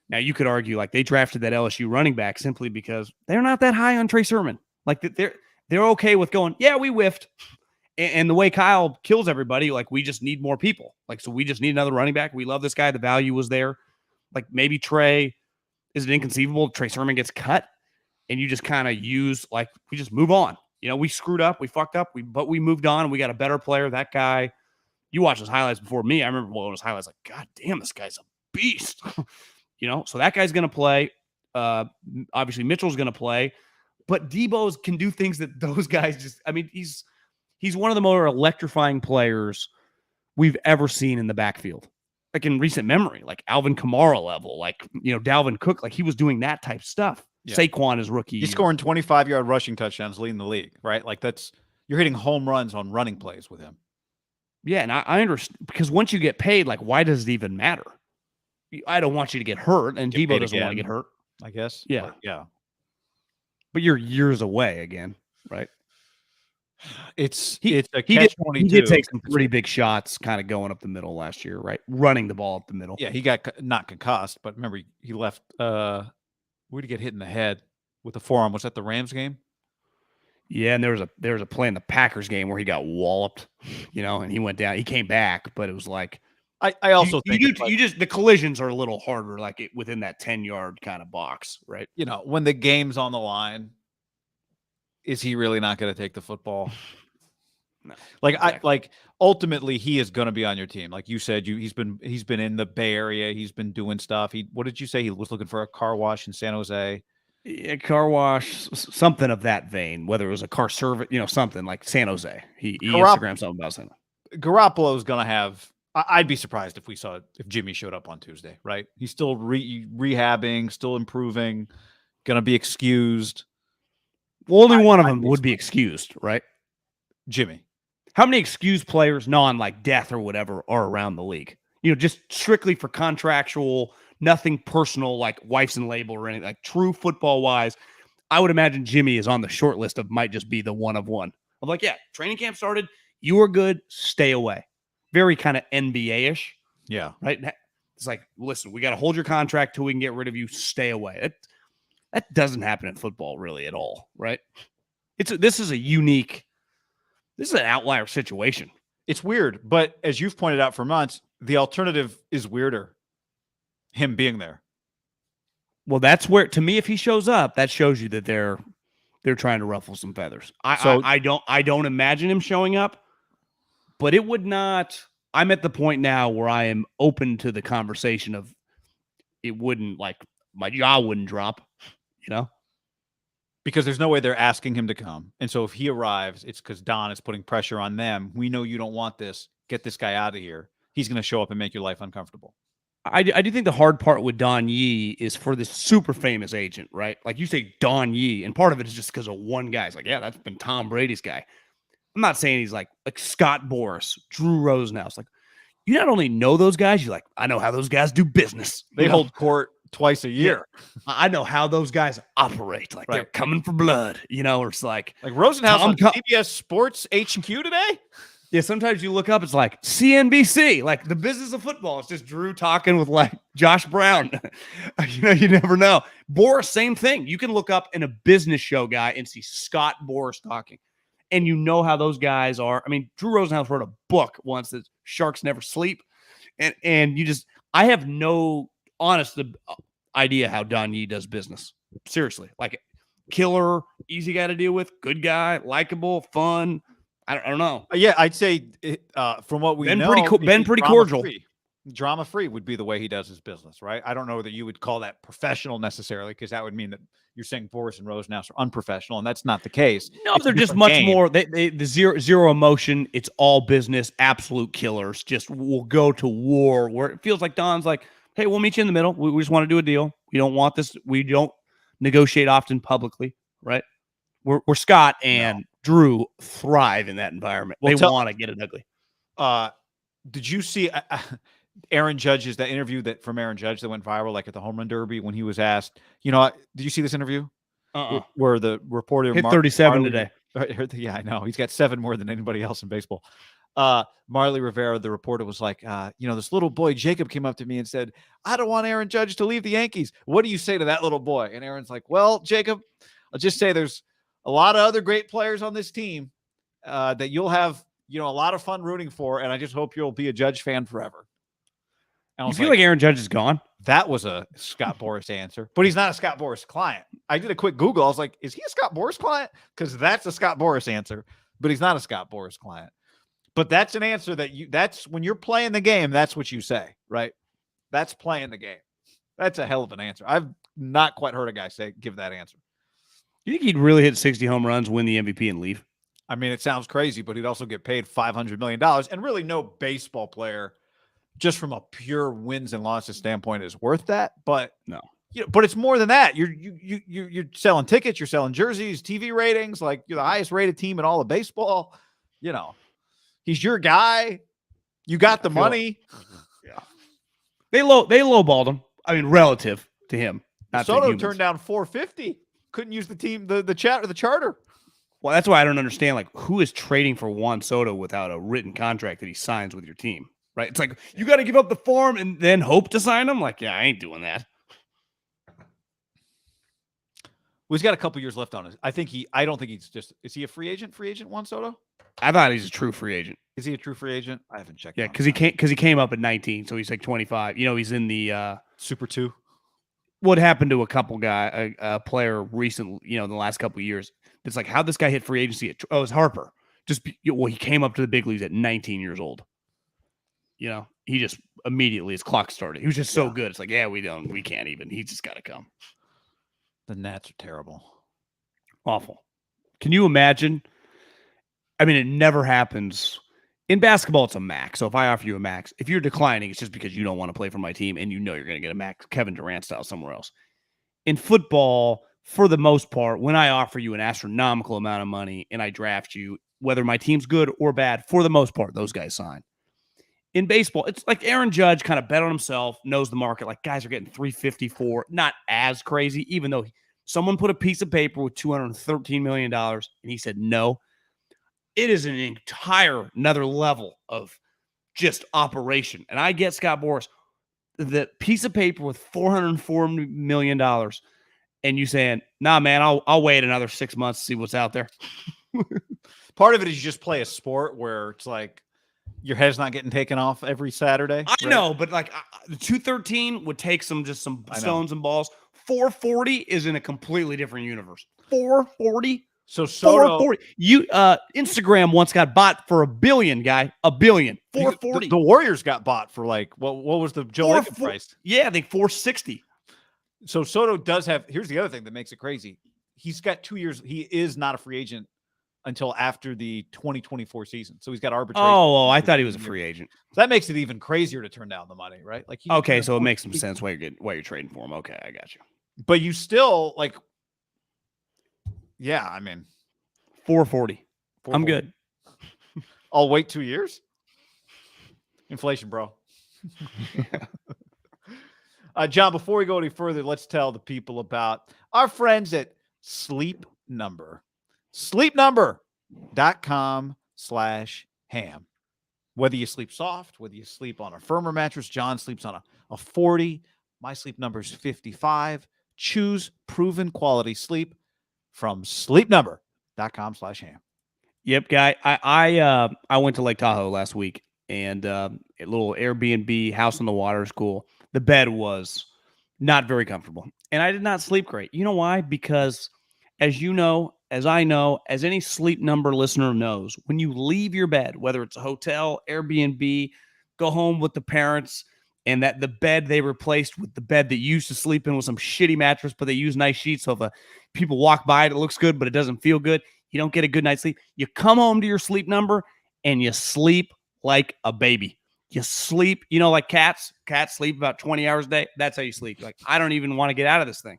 Speaker 2: Now you could argue, like, they drafted that LSU running back simply because they're not that high on Trey Sermon. Like, they're okay with going, yeah, we whiffed. And the way Kyle kills everybody, like, we just need more people. Like, so we just need another running back. We love this guy. The value was there. Like, maybe Trey, is it inconceivable Trey Sermon gets cut and you just kind of we just move on. We screwed up. We fucked up. But we moved on. We got a better player. That guy, you watched his highlights before me. I remember one of his highlights, like, God damn, this guy's a beast. So that guy's going to play. Obviously, Mitchell's going to play. But Debo's can do things that those guys just, I mean, he's one of the more electrifying players we've ever seen in the backfield. Like, in recent memory, like Alvin Kamara level, like, Dalvin Cook, like, he was doing that type of stuff. Yeah. Saquon is rookie.
Speaker 1: He's scoring 25-yard rushing touchdowns, leading the league, right? Like, you're hitting home runs on running plays with him.
Speaker 2: Yeah, and I understand, because once you get paid, like, why does it even matter? I don't want you to get hurt, and Debbo doesn't want to get hurt.
Speaker 1: I guess.
Speaker 2: Yeah.
Speaker 1: Yeah.
Speaker 2: But you're years away again, right?
Speaker 1: It's
Speaker 2: He
Speaker 1: a
Speaker 2: he
Speaker 1: catch-22.
Speaker 2: did take some pretty big shots kind of going up the middle last year, right? Running the ball up the middle.
Speaker 1: Yeah, he got not concussed, but remember he left. Where did he get hit in the head with the forearm? Was that the Rams game?
Speaker 2: Yeah, and there was a play in the Packers game where he got walloped, and he went down. He came back, but it was like
Speaker 1: I also think
Speaker 2: you just the collisions are a little harder, like within that 10-yard kind of box, right?
Speaker 1: When the game's on the line, is he really not going to take the football?
Speaker 2: No,
Speaker 1: like ultimately he is going to be on your team. Like you said, he's been in the Bay Area. He's been doing stuff. What did you say? He was looking for a car wash in San Jose.
Speaker 2: A car wash, something of that vein, whether it was a car service, something like San Jose. He Instagrammed something about San Jose.
Speaker 1: Garoppolo is going to have, I'd be surprised if Jimmy showed up on Tuesday, right? He's still rehabbing, still improving, going to be excused.
Speaker 2: Well, only one of them would be excused, right?
Speaker 1: Jimmy.
Speaker 2: How many excused players, like death or whatever, are around the league? Just strictly for contractual, nothing personal, like wife's and label or anything, like true football wise. I would imagine Jimmy is on the short list of might just be the one of one. I'm like, yeah, training camp started. You are good. Stay away. Very kind of NBA-ish.
Speaker 1: Yeah.
Speaker 2: Right. It's like, listen, we got to hold your contract till we can get rid of you. Stay away. That doesn't happen in football really at all. Right. This is an outlier situation.
Speaker 1: It's weird, but as you've pointed out for months, the alternative is weirder. Him being there.
Speaker 2: Well, that's where, to me, if he shows up, that shows you that they're trying to ruffle some feathers. I don't imagine him showing up, but it would not. I'm at the point now where I am open to the conversation of it wouldn't, like, my jaw wouldn't drop,
Speaker 1: Because there's no way they're asking him to come. And so if he arrives, it's because Don is putting pressure on them. We know you don't want this. Get this guy out of here. He's going to show up and make your life uncomfortable.
Speaker 2: I do think the hard part with Don Yee is for this super famous agent, right? Like you say Don Yee, and part of it is just because of one guy. It's like, yeah, that's been Tom Brady's guy. I'm not saying he's like Scott Boras, Drew Rosenhaus. Like, you not only know those guys, you're like, I know how those guys do business.
Speaker 1: They hold court twice a year.
Speaker 2: Yeah. I know how those guys operate. Like, they're coming for blood, or it's like
Speaker 1: Rosenhaus on CBS Sports HQ today.
Speaker 2: Yeah, sometimes you look up, it's like CNBC, like the business of football. It's just Drew talking with like Josh Brown. You never know. Boras, same thing. You can look up in a business show guy and see Scott Boras talking. And you know how those guys are. I mean, Drew Rosenhaus wrote a book once that Sharks Never Sleep. And I have no honest idea how Don Yee does business. Seriously. Like, killer, easy guy to deal with, good guy, likable, fun. I don't know.
Speaker 1: Yeah, I'd say from what we know,
Speaker 2: pretty cordial.
Speaker 1: Drama-free would be the way he does his business, right? I don't know that you would call that professional necessarily, because that would mean that you're saying Boras and Rosenhaus are unprofessional, and that's not the case.
Speaker 2: No, they're just much more. The zero emotion. It's all business. Absolute killers. Just will go to war. Where it feels like Don's like, hey, we'll meet you in the middle. We just want to do a deal. We don't want this. We don't negotiate often publicly, right? We're Scott and Drew thrive in that environment. They want to get it ugly.
Speaker 1: Did you see Aaron Judge's that interview from Aaron Judge that went viral, like at the home run derby, when he was asked, did you see this interview? Where the reporter
Speaker 2: hit 37 today.
Speaker 1: Yeah, I know. He's got 7 more than anybody else in baseball. Marley Rivera, the reporter, was like, this little boy, Jacob, came up to me and said, I don't want Aaron Judge to leave the Yankees. What do you say to that little boy? And Aaron's like, well, Jacob, I'll just say there's a lot of other great players on this team that you'll have, a lot of fun rooting for. And I just hope you'll be a Judge fan forever.
Speaker 2: You feel like Aaron Judge is gone?
Speaker 1: That was a Scott Boras answer, but he's not a Scott Boras client. I did a quick Google. I was like, is he a Scott Boras client? Because that's a Scott Boras answer, but he's not a Scott Boras client. But that's an answer that's when you're playing the game, that's what you say, right? That's playing the game. That's a hell of an answer. I've not quite heard a guy give that answer.
Speaker 2: You think he'd really hit 60 home runs, win the MVP, and leave?
Speaker 1: I mean, it sounds crazy, but he'd also get paid $500 million. And really no baseball player, just from a pure wins and losses standpoint, is worth that. But
Speaker 2: no,
Speaker 1: but it's more than that. You're selling tickets, you're selling jerseys, TV ratings. Like, you're the highest rated team in all of baseball. He's your guy. You got the money.
Speaker 2: Yeah, they lowballed him. I mean, relative to him,
Speaker 1: Soto turned down 450. Couldn't use the team, the charter.
Speaker 2: Well, that's why I don't understand. Like, who is trading for Juan Soto without a written contract that he signs with your team? Right? It's like you got to give up the farm and then hope to sign him. Like, yeah, I ain't doing that.
Speaker 1: Well, he's got a couple years left on it. I don't think he's just. Is he a free agent? Free agent, Juan Soto?
Speaker 2: I thought he's a true free agent.
Speaker 1: Is he a true free agent? I haven't checked.
Speaker 2: Yeah, because he came up at 19, so he's like 25. You know, he's in the
Speaker 1: Super 2.
Speaker 2: What happened to a couple a player recently? You know, in the last couple of years. It's like how this guy hit free agency. It's Harper. He came up to the big leagues at 19 years old. You know, he just immediately his clock started. He was just so good. It's like, yeah, we can't even. He's just got to come.
Speaker 1: The Nats are terrible.
Speaker 2: Awful. Can you imagine? I mean, it never happens. In basketball, it's a max. So if I offer you a max, if you're declining, it's just because you don't want to play for my team and you know you're going to get a max Kevin Durant style somewhere else. In football, for the most part, when I offer you an astronomical amount of money and I draft you, whether my team's good or bad, for the most part, those guys sign. In baseball, it's like Aaron Judge kind of bet on himself, knows the market. Like guys are getting 354, not as crazy, even though someone put a piece of paper with $213 million and he said no. It is an entire another level of just operation. And I get Scott Boras, the piece of paper with $404 million, and you saying, nah, man, I'll wait another 6 months to see what's out there.
Speaker 1: Part of it is you just play a sport where it's like your head's not getting taken off every Saturday.
Speaker 2: I know, but like the 213 would take some stones and balls. 440 is in a completely different universe. 440.
Speaker 1: So Soto,
Speaker 2: 440. Instagram once got bought for $1 billion, guy. $1 billion. 440.
Speaker 1: The Warriors got bought for like what was the Joe Lacob price?
Speaker 2: Yeah, I think 460.
Speaker 1: So Soto does have. Here's the other thing that makes it crazy. He's got 2 years. He is not a free agent until after the 2024 season. So he's got arbitration.
Speaker 2: Oh, I thought he was a free agent.
Speaker 1: So that makes it even crazier to turn down the money, right? Like
Speaker 2: okay, so it makes some sense why you're trading for him. Okay, I got you.
Speaker 1: But you still like. Yeah, I mean,
Speaker 2: 440. I'm good.
Speaker 1: I'll wait 2 years. Inflation, bro. John, before we go any further, let's tell the people about our friends at Sleep Number. SleepNumber.com/ham. Whether you sleep soft, whether you sleep on a firmer mattress, John sleeps on a 40. My sleep number is 55. Choose proven quality sleep from SleepNumber.com/ham.
Speaker 2: Yep, guy. I went to Lake Tahoe last week, and a little Airbnb house on the water is cool. The bed was not very comfortable, and I did not sleep great. You know why? Because as you know, as I know, as any Sleep Number listener knows, when you leave your bed, whether it's a hotel, Airbnb, go home with the parents, and that the bed they replaced with the bed that you used to sleep in with some shitty mattress, but they use nice sheets. So if people walk by it, it looks good, but it doesn't feel good. You don't get a good night's sleep. You come home to your Sleep Number and you sleep like a baby. You sleep, like cats. Cats sleep about 20 hours a day. That's how you sleep. Like, I don't even want to get out of this thing.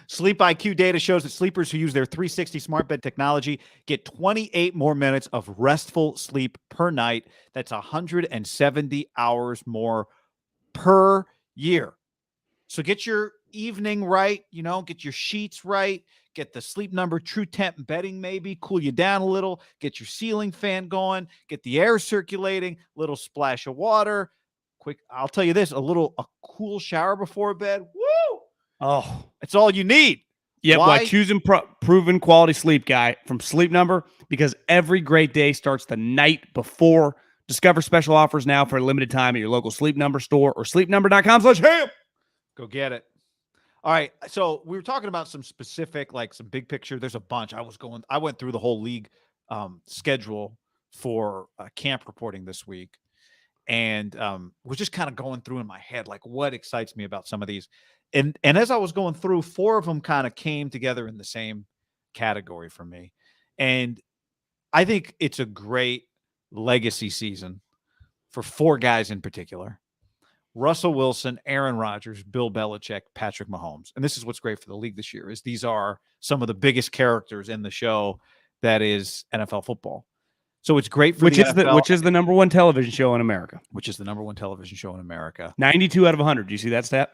Speaker 1: Sleep IQ data shows that sleepers who use their 360 smart bed technology get 28 more minutes of restful sleep per night. That's 170 hours more per year. So get your evening right, get your sheets right, get the Sleep Number True Temp bedding, maybe cool you down a little, get your ceiling fan going, get the air circulating, little splash of water. Quick, I'll tell you this, a cool shower before bed. Woo! Oh, it's all you need.
Speaker 2: Yeah, why choosing proven quality sleep, guy, from Sleep Number, because every great day starts the night before. Discover special offers now for a limited time at your local Sleep Number store or sleepnumber.com/ham.
Speaker 1: Go get it. All right. So we were talking about some specific, like some big picture. There's a bunch. I went through the whole league schedule for camp reporting this week, and was just kind of going through in my head, like what excites me about some of these. And as I was going through, 4 of them kind of came together in the same category for me. And I think it's a great legacy season for 4 guys in particular: Russell Wilson, Aaron Rodgers, Bill Belichick, Patrick Mahomes. And this is what's great for the league this year, is these are some of the biggest characters in the show that is NFL football. So it's great for
Speaker 2: which is the number one television show in America.
Speaker 1: 92 out of 100.
Speaker 2: Do you see that stat?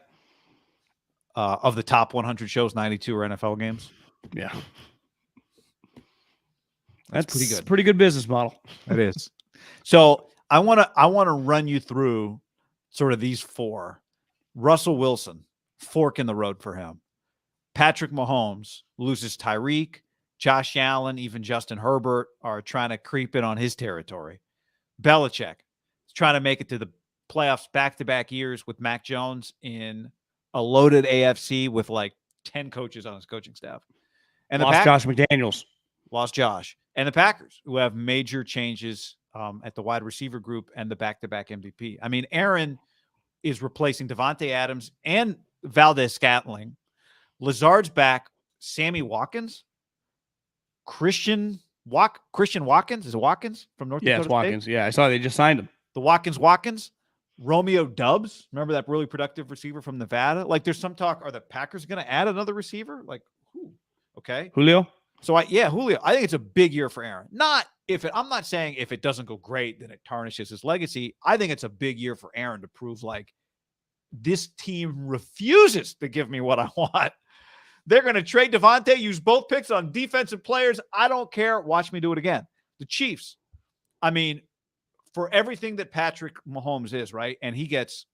Speaker 1: Of the top 100 shows, 92 are NFL games.
Speaker 2: Yeah.
Speaker 1: That's pretty good.
Speaker 2: Pretty good business model.
Speaker 1: It is. So I want to run you through sort of these four. Russell Wilson, fork in the road for him. Patrick Mahomes loses Tyreek. Josh Allen, even Justin Herbert are trying to creep in on his territory. Belichick is trying to make it to the playoffs back-to-back years with Mac Jones in a loaded AFC with like 10 coaches on his coaching staff. And
Speaker 2: lost Josh McDaniels.
Speaker 1: Lost Josh. And the Packers, who have major changes at the wide receiver group and the back-to-back MVP. I mean, Aaron is replacing Davante Adams and Valdez-Scantling. Lazard's back. Sammy Watkins. Christian Watkins? Is it Watkins from North Dakota
Speaker 2: It's Watkins.
Speaker 1: State?
Speaker 2: Yeah, I saw they just signed him.
Speaker 1: The Watkins. Romeo Doubs. Remember that really productive receiver from Nevada? Like, there's some talk, are the Packers going to add another receiver? Like, who? Okay.
Speaker 2: Julio?
Speaker 1: So, Julio. I think it's a big year for Aaron. I'm not saying if it doesn't go great, then it tarnishes his legacy. I think it's a big year for Aaron to prove, like, this team refuses to give me what I want. They're going to trade Davante, use both picks on defensive players. I don't care. Watch me do it again. The Chiefs. I mean, for everything that Patrick Mahomes is, right? And he gets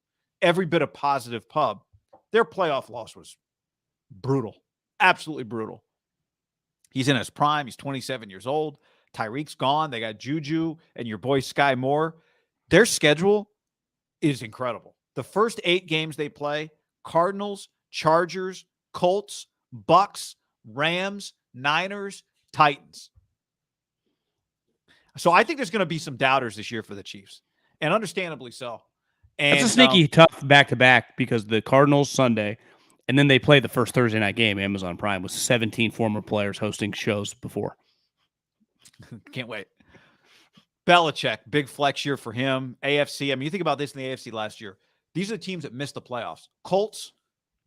Speaker 1: every bit of positive pub. Their playoff loss was brutal. Absolutely brutal. He's in his prime. He's 27 years old. Tyreek's gone. They got Juju and your boy Sky Moore. Their schedule is incredible. The first 8 games they play, Cardinals, Chargers, Colts, Bucks, Rams, Niners, Titans. So I think there's going to be some doubters this year for the Chiefs, and understandably so. And
Speaker 2: it's a sneaky tough back-to-back because the Cardinals Sunday, and then they play the first Thursday night game, Amazon Prime, with 17 former players hosting shows before.
Speaker 1: Can't wait. Belichick, big flex year for him. AFC, I mean, you think about this in the AFC last year. These are the teams that missed the playoffs. Colts,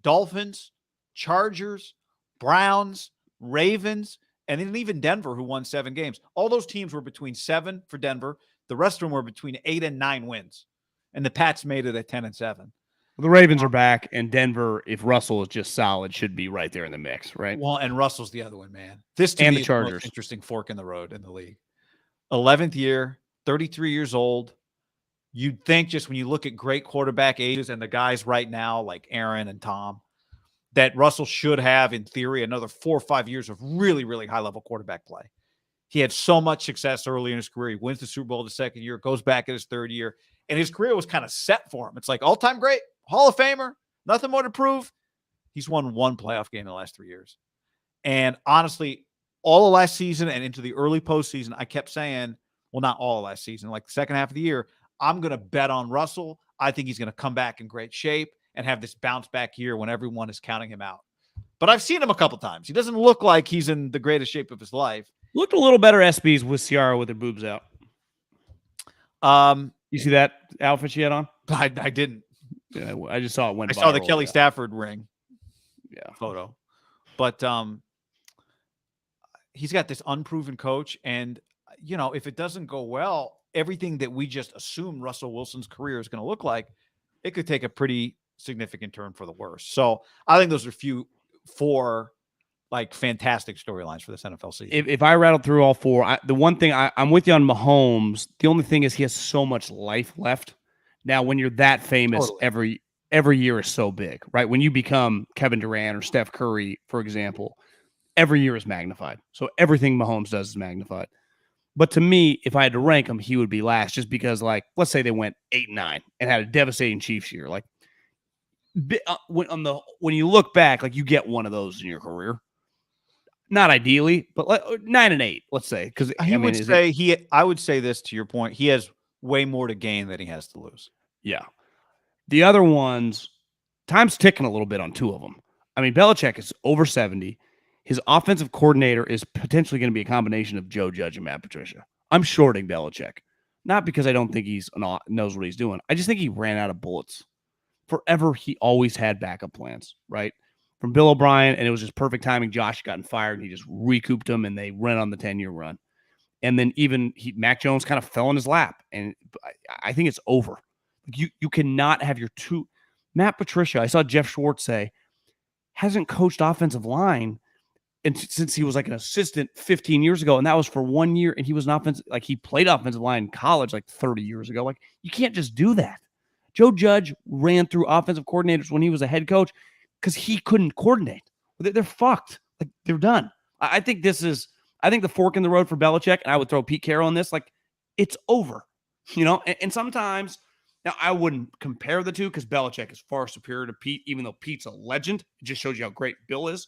Speaker 1: Dolphins, Chargers, Browns, Ravens, and then even Denver, who won 7 games. All those teams were between 7 for Denver. The rest of them were between 8 and 9 wins. And the Pats made it at 10 and 7.
Speaker 2: Well, the Ravens are back, and Denver, if Russell is just solid, should be right there in the mix, right?
Speaker 1: Well, and Russell's the other one, man. This to
Speaker 2: and
Speaker 1: me
Speaker 2: the
Speaker 1: is
Speaker 2: Chargers.
Speaker 1: the most interesting fork in the road in the league. 11th year, 33 years old. You'd think just when you look at great quarterback ages and the guys right now like Aaron and Tom, that Russell should have, in theory, another 4 or 5 years of really, really high-level quarterback play. He had so much success early in his career. He wins the Super Bowl the second year, goes back in his third year, and his career was kind of set for him. It's like all-time great, Hall of Famer, nothing more to prove. He's won 1 playoff game in the last 3 years. And honestly, all of last season and into the early postseason, I kept saying, well, not all of last season, like the second half of the year, I'm going to bet on Russell. I think he's going to come back in great shape and have this bounce back year when everyone is counting him out. But I've seen him a couple times. He doesn't look like he's in the greatest shape of his life.
Speaker 2: Looked a little better SBs with Ciara with her boobs out. You see that outfit she had on?
Speaker 1: I didn't.
Speaker 2: Yeah, I just saw it went.
Speaker 1: I saw the Kelly Stafford ring.
Speaker 2: Yeah,
Speaker 1: photo. But he's got this unproven coach, and you know, if it doesn't go well, everything that we just assume Russell Wilson's career is going to look like, it could take a pretty significant turn for the worse. So I think those are 4 like fantastic storylines for this NFL season.
Speaker 2: If I rattled through all 4, the one thing I'm with you on Mahomes. The only thing is he has so much life left. Now, when you're that famous,
Speaker 1: Totally.
Speaker 2: every year is so big, right? When you become Kevin Durant or Steph Curry, for example, every year is magnified. So everything Mahomes does is magnified. But to me, if I had to rank him, he would be last, just because, like, let's say they went 8-9 and had a devastating Chiefs year. Like, when you look back, like, you get one of those in your career. Not ideally, but 9-8, let's say, because
Speaker 1: I would say this to your point. He has way more to gain than he has to lose.
Speaker 2: Yeah. The other ones, time's ticking a little bit on 2 of them. I mean, Belichick is over 70. His offensive coordinator is potentially going to be a combination of Joe Judge and Matt Patricia. I'm shorting Belichick, not because I don't think he knows what he's doing. I just think he ran out of bullets. Forever, he always had backup plans, right? From Bill O'Brien, and it was just perfect timing. Josh gotten fired, and he just recouped him, and they went on the 10-year run. And then even Mac Jones kind of fell in his lap, and I think it's over. You cannot have your 2. Matt Patricia, I saw Jeff Schwartz say, hasn't coached offensive line and since he was like an assistant 15 years ago, and that was for 1 year, and he was an offensive, like he played offensive line in college like 30 years ago. Like, you can't just do that. Joe Judge ran through offensive coordinators when he was a head coach because he couldn't coordinate. They're fucked. Like, they're done. I think the fork in the road for Belichick, and I would throw Pete Carroll on this, like, it's over, and sometimes, now I wouldn't compare the two because Belichick is far superior to Pete, even though Pete's a legend. It just shows you how great Bill is.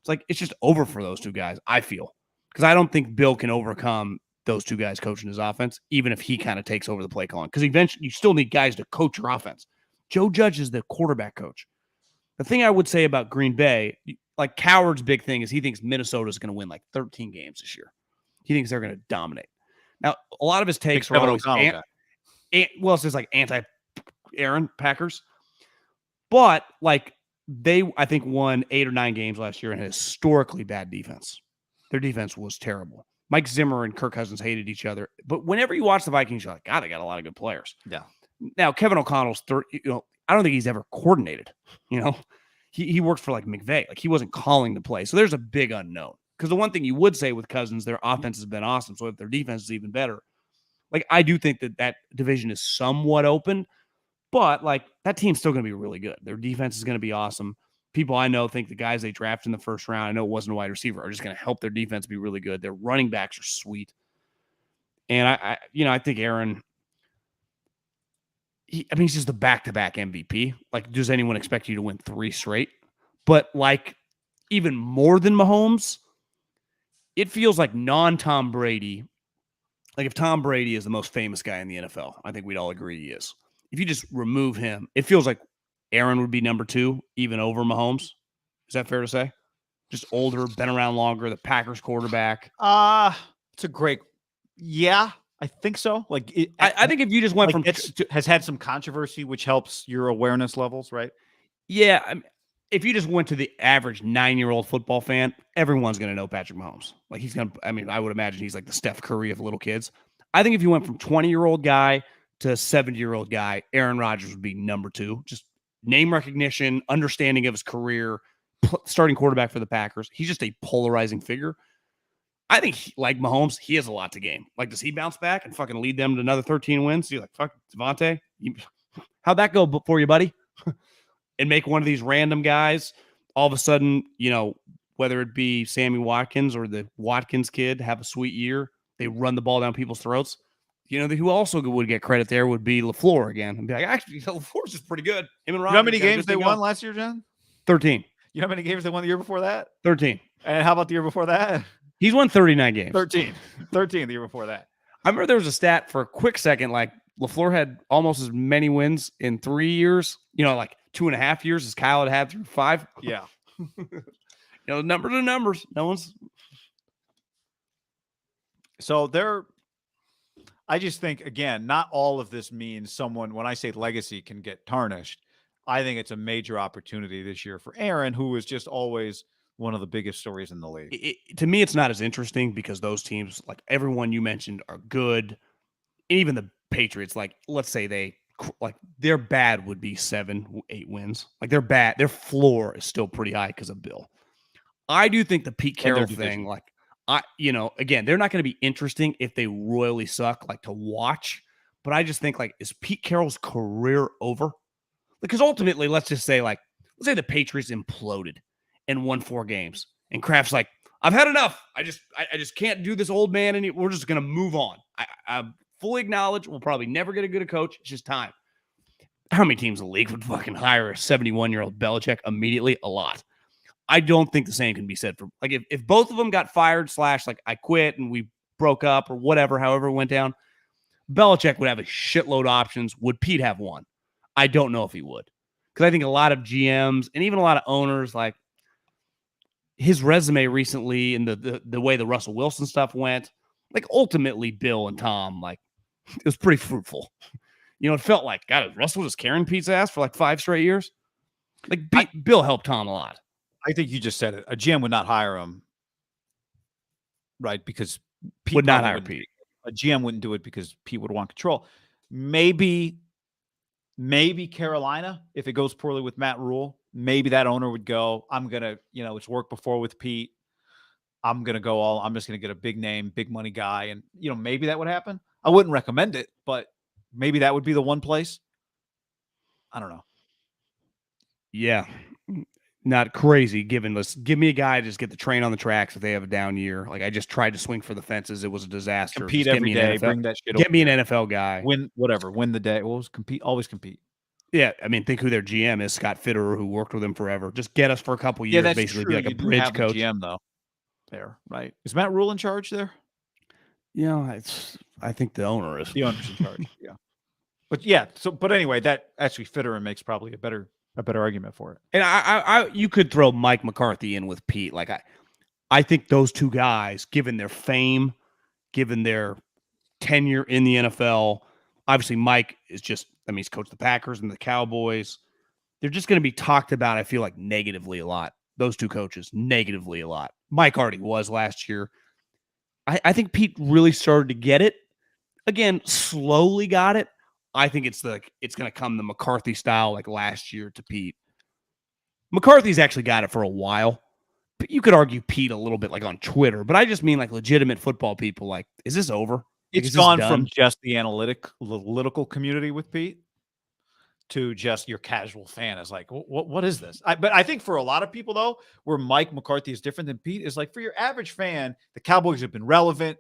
Speaker 2: It's like, it's just over for those two guys, I feel. Because I don't think Bill can overcome those two guys coaching his offense, even if he kind of takes over the play calling. Because eventually, you still need guys to coach your offense. Joe Judge is the quarterback coach. The thing I would say about Green Bay, like Coward's big thing is he thinks Minnesota is going to win like 13 games this year. He thinks they're going to dominate. Now, a lot of his takes are always it's just like anti-Aaron Packers. But like, they, I think, won 8 or 9 games last year and had historically bad defense. Their defense was terrible. Mike Zimmer and Kirk Cousins hated each other. But whenever you watch the Vikings, you're like, God, they got a lot of good players.
Speaker 1: Yeah.
Speaker 2: Now, Kevin O'Connell's I don't think he's ever coordinated. He worked for like McVay. Like, he wasn't calling the play. So there's a big unknown. Because the one thing you would say with Cousins, their offense has been awesome. So if their defense is even better, like, I do think that division is somewhat open. But, like, that team's still going to be really good. Their defense is going to be awesome. People I know think the guys they drafted in the first round, I know it wasn't a wide receiver, are just going to help their defense be really good. Their running backs are sweet. And, I think Aaron, he's just the back-to-back MVP. Like, does anyone expect you to win 3 straight? But, like, even more than Mahomes, it feels like non-Tom Brady. Like, if Tom Brady is the most famous guy in the NFL, I think we'd all agree he is. If you just remove him, it feels like Aaron would be number 2, even over Mahomes. Is that fair to say? Just older, been around longer, the Packers quarterback.
Speaker 1: It's a great, yeah, I think so. Like,
Speaker 2: I think if you just went from
Speaker 1: has had some controversy, which helps your awareness levels, right?
Speaker 2: Yeah, if you just went to the average 9-year-old football fan, everyone's going to know Patrick Mahomes. Like, he's going to, I would imagine he's like the Steph Curry of little kids. I think if you went from 20-year-old guy to 70-year-old guy, Aaron Rodgers would be number 2. Just name recognition, understanding of his career, starting quarterback for the Packers. He's just a polarizing figure. I think, like Mahomes, he has a lot to gain. Like, does he bounce back and fucking lead them to another 13 wins? You're like, fuck, Davante, how'd that go for you, buddy? And make one of these random guys all of a sudden, whether it be Sammy Watkins or the Watkins kid, have a sweet year. They run the ball down people's throats. Who also would get credit there would be LaFleur again. And be like, actually, LaFleur's is pretty good. Him and Rodgers.
Speaker 1: You know how many games they won last year, John?
Speaker 2: 13.
Speaker 1: You know how many games they won the year before that?
Speaker 2: 13.
Speaker 1: And how about the year before that?
Speaker 2: He's won 39 games.
Speaker 1: 13 the year before that.
Speaker 2: I remember there was a stat for a quick second, like LaFleur had almost as many wins in 3 years, like 2.5 years as Kyle had through 5.
Speaker 1: Yeah.
Speaker 2: Numbers are numbers. No one's.
Speaker 1: So I just think, again, not all of this means someone, when I say legacy, can get tarnished. I think it's a major opportunity this year for Aaron, who is just always one of the biggest stories in the league.
Speaker 2: To me, it's not as interesting because those teams, like everyone you mentioned, are good. Even the Patriots, like, let's say their bad would be 7-8 wins. Like, they're bad. Their floor is still pretty high because of Bill. I do think the Pete Carroll thing, like, again, they're not going to be interesting if they royally suck, like, to watch. But I just think, like, is Pete Carroll's career over? Because ultimately, let's say the Patriots imploded and won 4 games. And Kraft's like, I've had enough. I just can't do this old man. And we're just going to move on. I fully acknowledge we'll probably never get a good coach. It's just time. How many teams in the league would fucking hire a 71-year-old Belichick immediately? A lot. I don't think the same can be said for, like, if both of them got fired / like I quit and we broke up or whatever, however it went down, Belichick would have a shitload of options. Would Pete have one? I don't know if he would. Because I think a lot of GMs and even a lot of owners, like, his resume recently and the way the Russell Wilson stuff went, like, ultimately Bill and Tom, like, it was pretty fruitful. It felt like, God, is Russell just carrying Pete's ass for like 5 straight years? Like, Bill helped Tom a lot.
Speaker 1: I think you just said it. A GM would not hire him, right? Because Pete
Speaker 2: would not hire Pete.
Speaker 1: A GM wouldn't do it because Pete would want control. Maybe Maybe Carolina, if it goes poorly with Matt Rule, maybe that owner would go, I'm going to, it's worked before with Pete. I'm just going to get a big name, big money guy. And, maybe that would happen. I wouldn't recommend it, but maybe that would be the one place. I don't know.
Speaker 2: Yeah. Not crazy given this. Give me a guy to just get the train on the tracks if they have a down year. Like I just tried to swing for the fences. It was a disaster.
Speaker 1: Compete
Speaker 2: just
Speaker 1: every day. Bring that shit.
Speaker 2: Get me an NFL guy.
Speaker 1: Win whatever. Win the day. Always compete. Always compete.
Speaker 2: Yeah, I mean, think who their GM is, Scott Fitterer, who worked with him forever. Just get us for a couple years,
Speaker 1: that's
Speaker 2: basically
Speaker 1: true.
Speaker 2: be like a bridge coach.
Speaker 1: GM though, there, right? Is Matt Rule in charge there?
Speaker 2: Yeah, I think the owner is.
Speaker 1: The owner's in charge. Yeah, but yeah. But anyway, that actually Fitterer makes probably a better argument for it.
Speaker 2: And you could throw Mike McCarthy in with Pete. Like I think those two guys, given their fame, given their tenure in the NFL, obviously Mike is just. I mean, he's coached the Packers and the Cowboys. They're just going to be talked about, I feel like, negatively a lot. Those two coaches, negatively a lot. Mike already was last year. I think Pete really started to get it. Again, slowly got it. I think it's going to come the McCarthy style like last year to Pete. McCarthy's actually got it for a while. But you could argue Pete a little bit like on Twitter. But I just mean like legitimate football people like, is this over?
Speaker 1: It's gone from just the analytical community with Pete to just your casual fan is like, what is this? But I think for a lot of people, though, where Mike McCarthy is different than Pete is like for your average fan, the Cowboys have been relevant.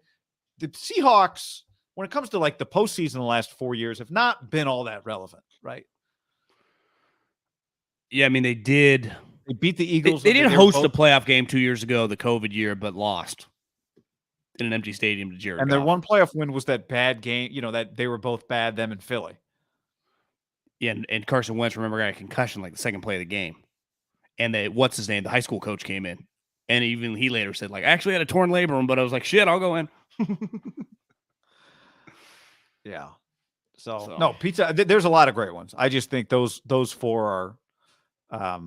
Speaker 1: The Seahawks, when it comes to like the postseason the last 4 years, have not been all that relevant, right?
Speaker 2: Yeah, I mean, they did.
Speaker 1: They beat the Eagles.
Speaker 2: They did host a playoff game 2 years ago, the COVID year, but lost in an empty stadium to Jared Goff.
Speaker 1: Their one playoff win was that bad game, that they were both bad, them and Philly.
Speaker 2: Yeah, and Carson Wentz, remember, got a concussion like the second play of the game. And what's his name? The high school coach came in. And even he later said, like, I actually had a torn labrum, but I was like, shit, I'll go in.
Speaker 1: Yeah. So no, pizza. There's a lot of great ones. I just think those four are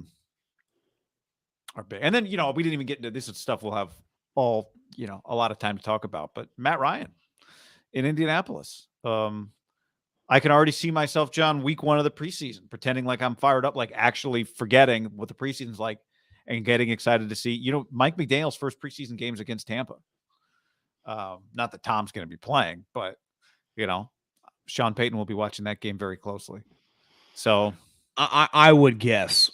Speaker 1: big. And then, we didn't even get into this stuff we'll have all, a lot of time to talk about. But Matt Ryan in Indianapolis. I can already see myself, John, week 1 of the preseason, pretending like I'm fired up, like actually forgetting what the preseason's like and getting excited to see, Mike McDaniel's first preseason games against Tampa. Not that Tom's going to be playing, but, Sean Payton will be watching that game very closely. So
Speaker 2: I would guess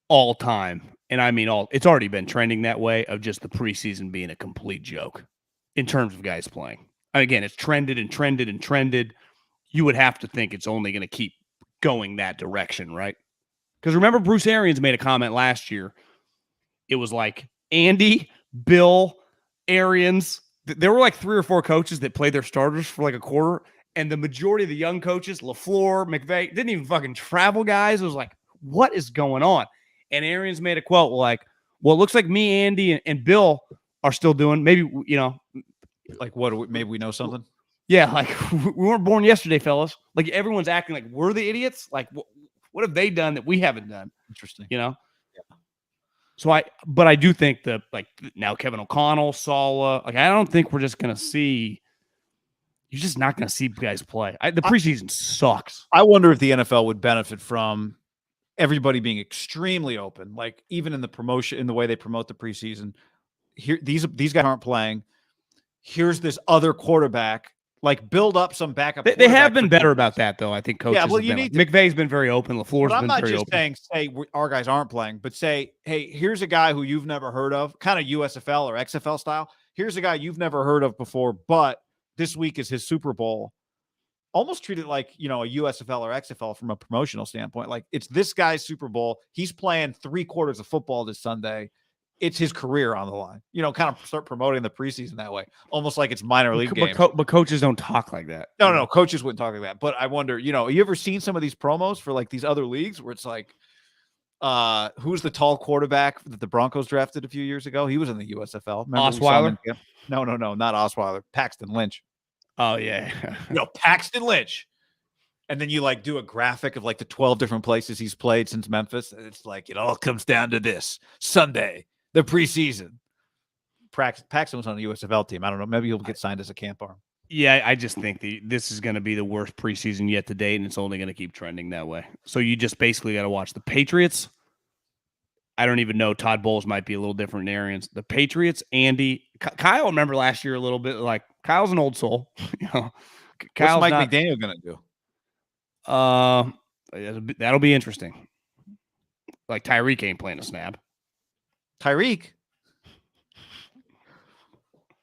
Speaker 2: all time, and I mean it's already been trending that way of just the preseason being a complete joke in terms of guys playing. And again, it's trended and trended and trended. You would have to think it's only going to keep going that direction, right? Because remember, Bruce Arians made a comment last year. It was like Andy, Bill, Arians. There were like 3 or 4 coaches that played their starters for like a quarter, and the majority of the young coaches, LaFleur, McVay, didn't even fucking travel guys. It was like, what is going on? And Arians made a quote like, well, it looks like me, Andy, and Bill are still doing, maybe,
Speaker 1: like what? Maybe we know something?
Speaker 2: Yeah, like we weren't born yesterday, fellas. Like everyone's acting like we're the idiots. Like what have they done that we haven't done?
Speaker 1: Interesting.
Speaker 2: Yeah. So I do think that like now Kevin O'Connell, Saleh, like I don't think we're just gonna see. You're just not gonna see guys play. The preseason sucks.
Speaker 1: I wonder if the NFL would benefit from everybody being extremely open, like even in the promotion, in the way they promote the preseason. Here, these guys aren't playing. Here's this other quarterback. Like build up some backup.
Speaker 2: They have been better about that, though. I think coaches. Yeah, well, McVay's been very open. LaFleur's been very open. I'm not just
Speaker 1: saying, say our guys aren't playing, but say, hey, here's a guy who you've never heard of, kind of USFL or XFL style. Here's a guy you've never heard of before, but this week is his Super Bowl. Almost treat it like, a USFL or XFL from a promotional standpoint. Like it's this guy's Super Bowl. He's playing 3 quarters of football this Sunday. It's his career on the line. Kind of start promoting the preseason that way, almost like it's minor league games.
Speaker 2: But coaches don't talk like that.
Speaker 1: No, coaches wouldn't talk like that. But I wonder, you ever seen some of these promos for like these other leagues where it's like, who's the tall quarterback that the Broncos drafted a few years ago? He was in the USFL.
Speaker 2: Osweiler?
Speaker 1: No, not Osweiler. Paxton Lynch.
Speaker 2: Oh yeah,
Speaker 1: Paxton Lynch. And then you like do a graphic of like the 12 different places he's played since Memphis. And it's like it all comes down to this Sunday. The preseason. Paxton was on the USFL team. I don't know. Maybe he'll get signed as a camp arm.
Speaker 2: Yeah, I just think this is going to be the worst preseason yet to date, and it's only going to keep trending that way. So you just basically got to watch the Patriots. I don't even know. Todd Bowles might be a little different in Arians. The Patriots, Andy, Kyle. Remember last year a little bit. Like Kyle's an old soul.
Speaker 1: What's Mike McDaniel going to
Speaker 2: do? That'll be interesting. Like Tyreek ain't playing a snap.
Speaker 1: Tyreek,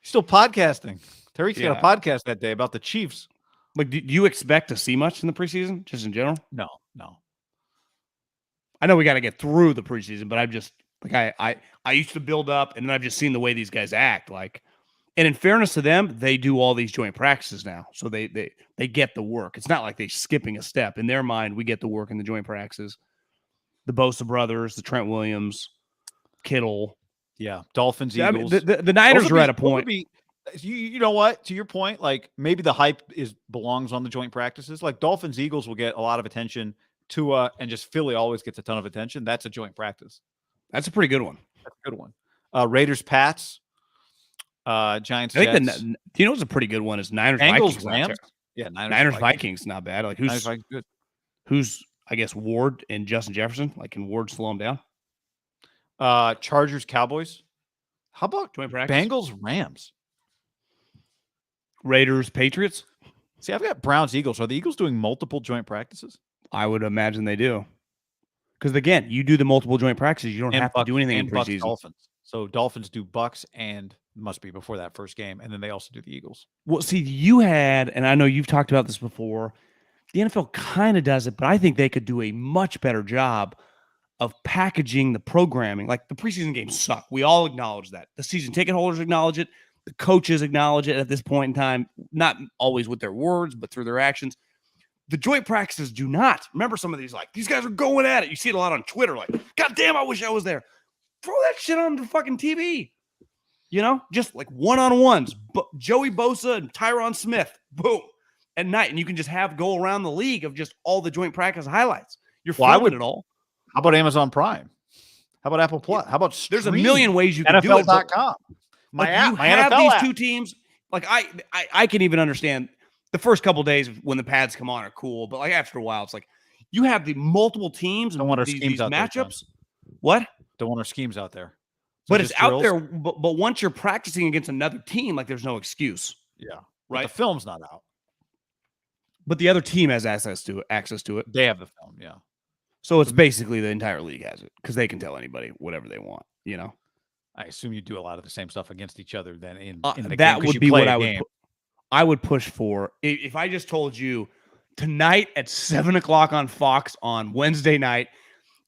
Speaker 1: still podcasting. Tyreek's got a podcast that day about the Chiefs.
Speaker 2: Like, do you expect to see much in the preseason, just in general?
Speaker 1: No.
Speaker 2: I know we got to get through the preseason, but I'm just like I used to build up, and then I've just seen the way these guys act. Like, and in fairness to them, they do all these joint practices now, so they get the work. It's not like they're skipping a step. In their mind, we get the work in the joint practices. The Bosa brothers, the Trent Williams, Kittle,
Speaker 1: Dolphins, Eagles.
Speaker 2: The Niners are at a point.
Speaker 1: You know what? To your point, like maybe the hype belongs on the joint practices. Like Dolphins, Eagles will get a lot of attention. Tua and just Philly always gets a ton of attention. That's a joint practice.
Speaker 2: That's a pretty good one.
Speaker 1: That's a good one. Raiders, Pats, Giants.
Speaker 2: I think
Speaker 1: Jets.
Speaker 2: do you know what's a pretty good one is Niners,
Speaker 1: Bengals,
Speaker 2: Vikings.
Speaker 1: Rams.
Speaker 2: Yeah, Niners, Vikings, not bad. Like
Speaker 1: good.
Speaker 2: Who's I guess Ward and Justin Jefferson? Like, can Ward slow him down?
Speaker 1: Chargers, Cowboys. How about
Speaker 2: joint practice?
Speaker 1: Bengals, Rams,
Speaker 2: Raiders, Patriots.
Speaker 1: See, I've got Browns, Eagles. Are the Eagles doing multiple joint practices?
Speaker 2: I would imagine they do. Because again, you do the multiple joint practices, you don't have to do anything in preseason.
Speaker 1: Dolphins. So Dolphins do Bucks and must be before that first game, and then they also do the Eagles.
Speaker 2: Well, see, you had, and I know you've talked about this before. The NFL kind of does it, but I think they could do a much better job of packaging the programming. Like the preseason games suck. We all acknowledge that. The season ticket holders acknowledge it. The coaches acknowledge it at this point in time, not always with their words, but through their actions. The joint practices do not. Remember some of these, like, these guys are going at it. You see it a lot on Twitter, like, God damn, I wish I was there. Throw that shit on the fucking TV. You know, just like one-on-ones. Joey Bosa and Tyron Smith, boom, at night. And you can just go around the league of just all the joint practice highlights. You're filming it all.
Speaker 1: How about Amazon Prime? How about Apple Plus? How about
Speaker 2: There's a million ways you can do it.
Speaker 1: NFL.com.
Speaker 2: My app, my NFL these app. Two teams. Like I can even understand the first couple of days when the pads come on are cool, but like after a while, it's like you have the multiple teams and these matchups. What?
Speaker 1: Don't want our schemes out there.
Speaker 2: So but it's out there. But once you're practicing against another team, like there's no excuse.
Speaker 1: Yeah.
Speaker 2: Right.
Speaker 1: But the film's not out.
Speaker 2: But the other team has access to it.
Speaker 1: They have the film. Yeah.
Speaker 2: So it's basically the entire league has it because they can tell anybody whatever they want. You know.
Speaker 1: I assume you do a lot of the same stuff against each other then in the game.
Speaker 2: That would be what I would push for. If I just told you tonight at 7:00 on Fox on Wednesday night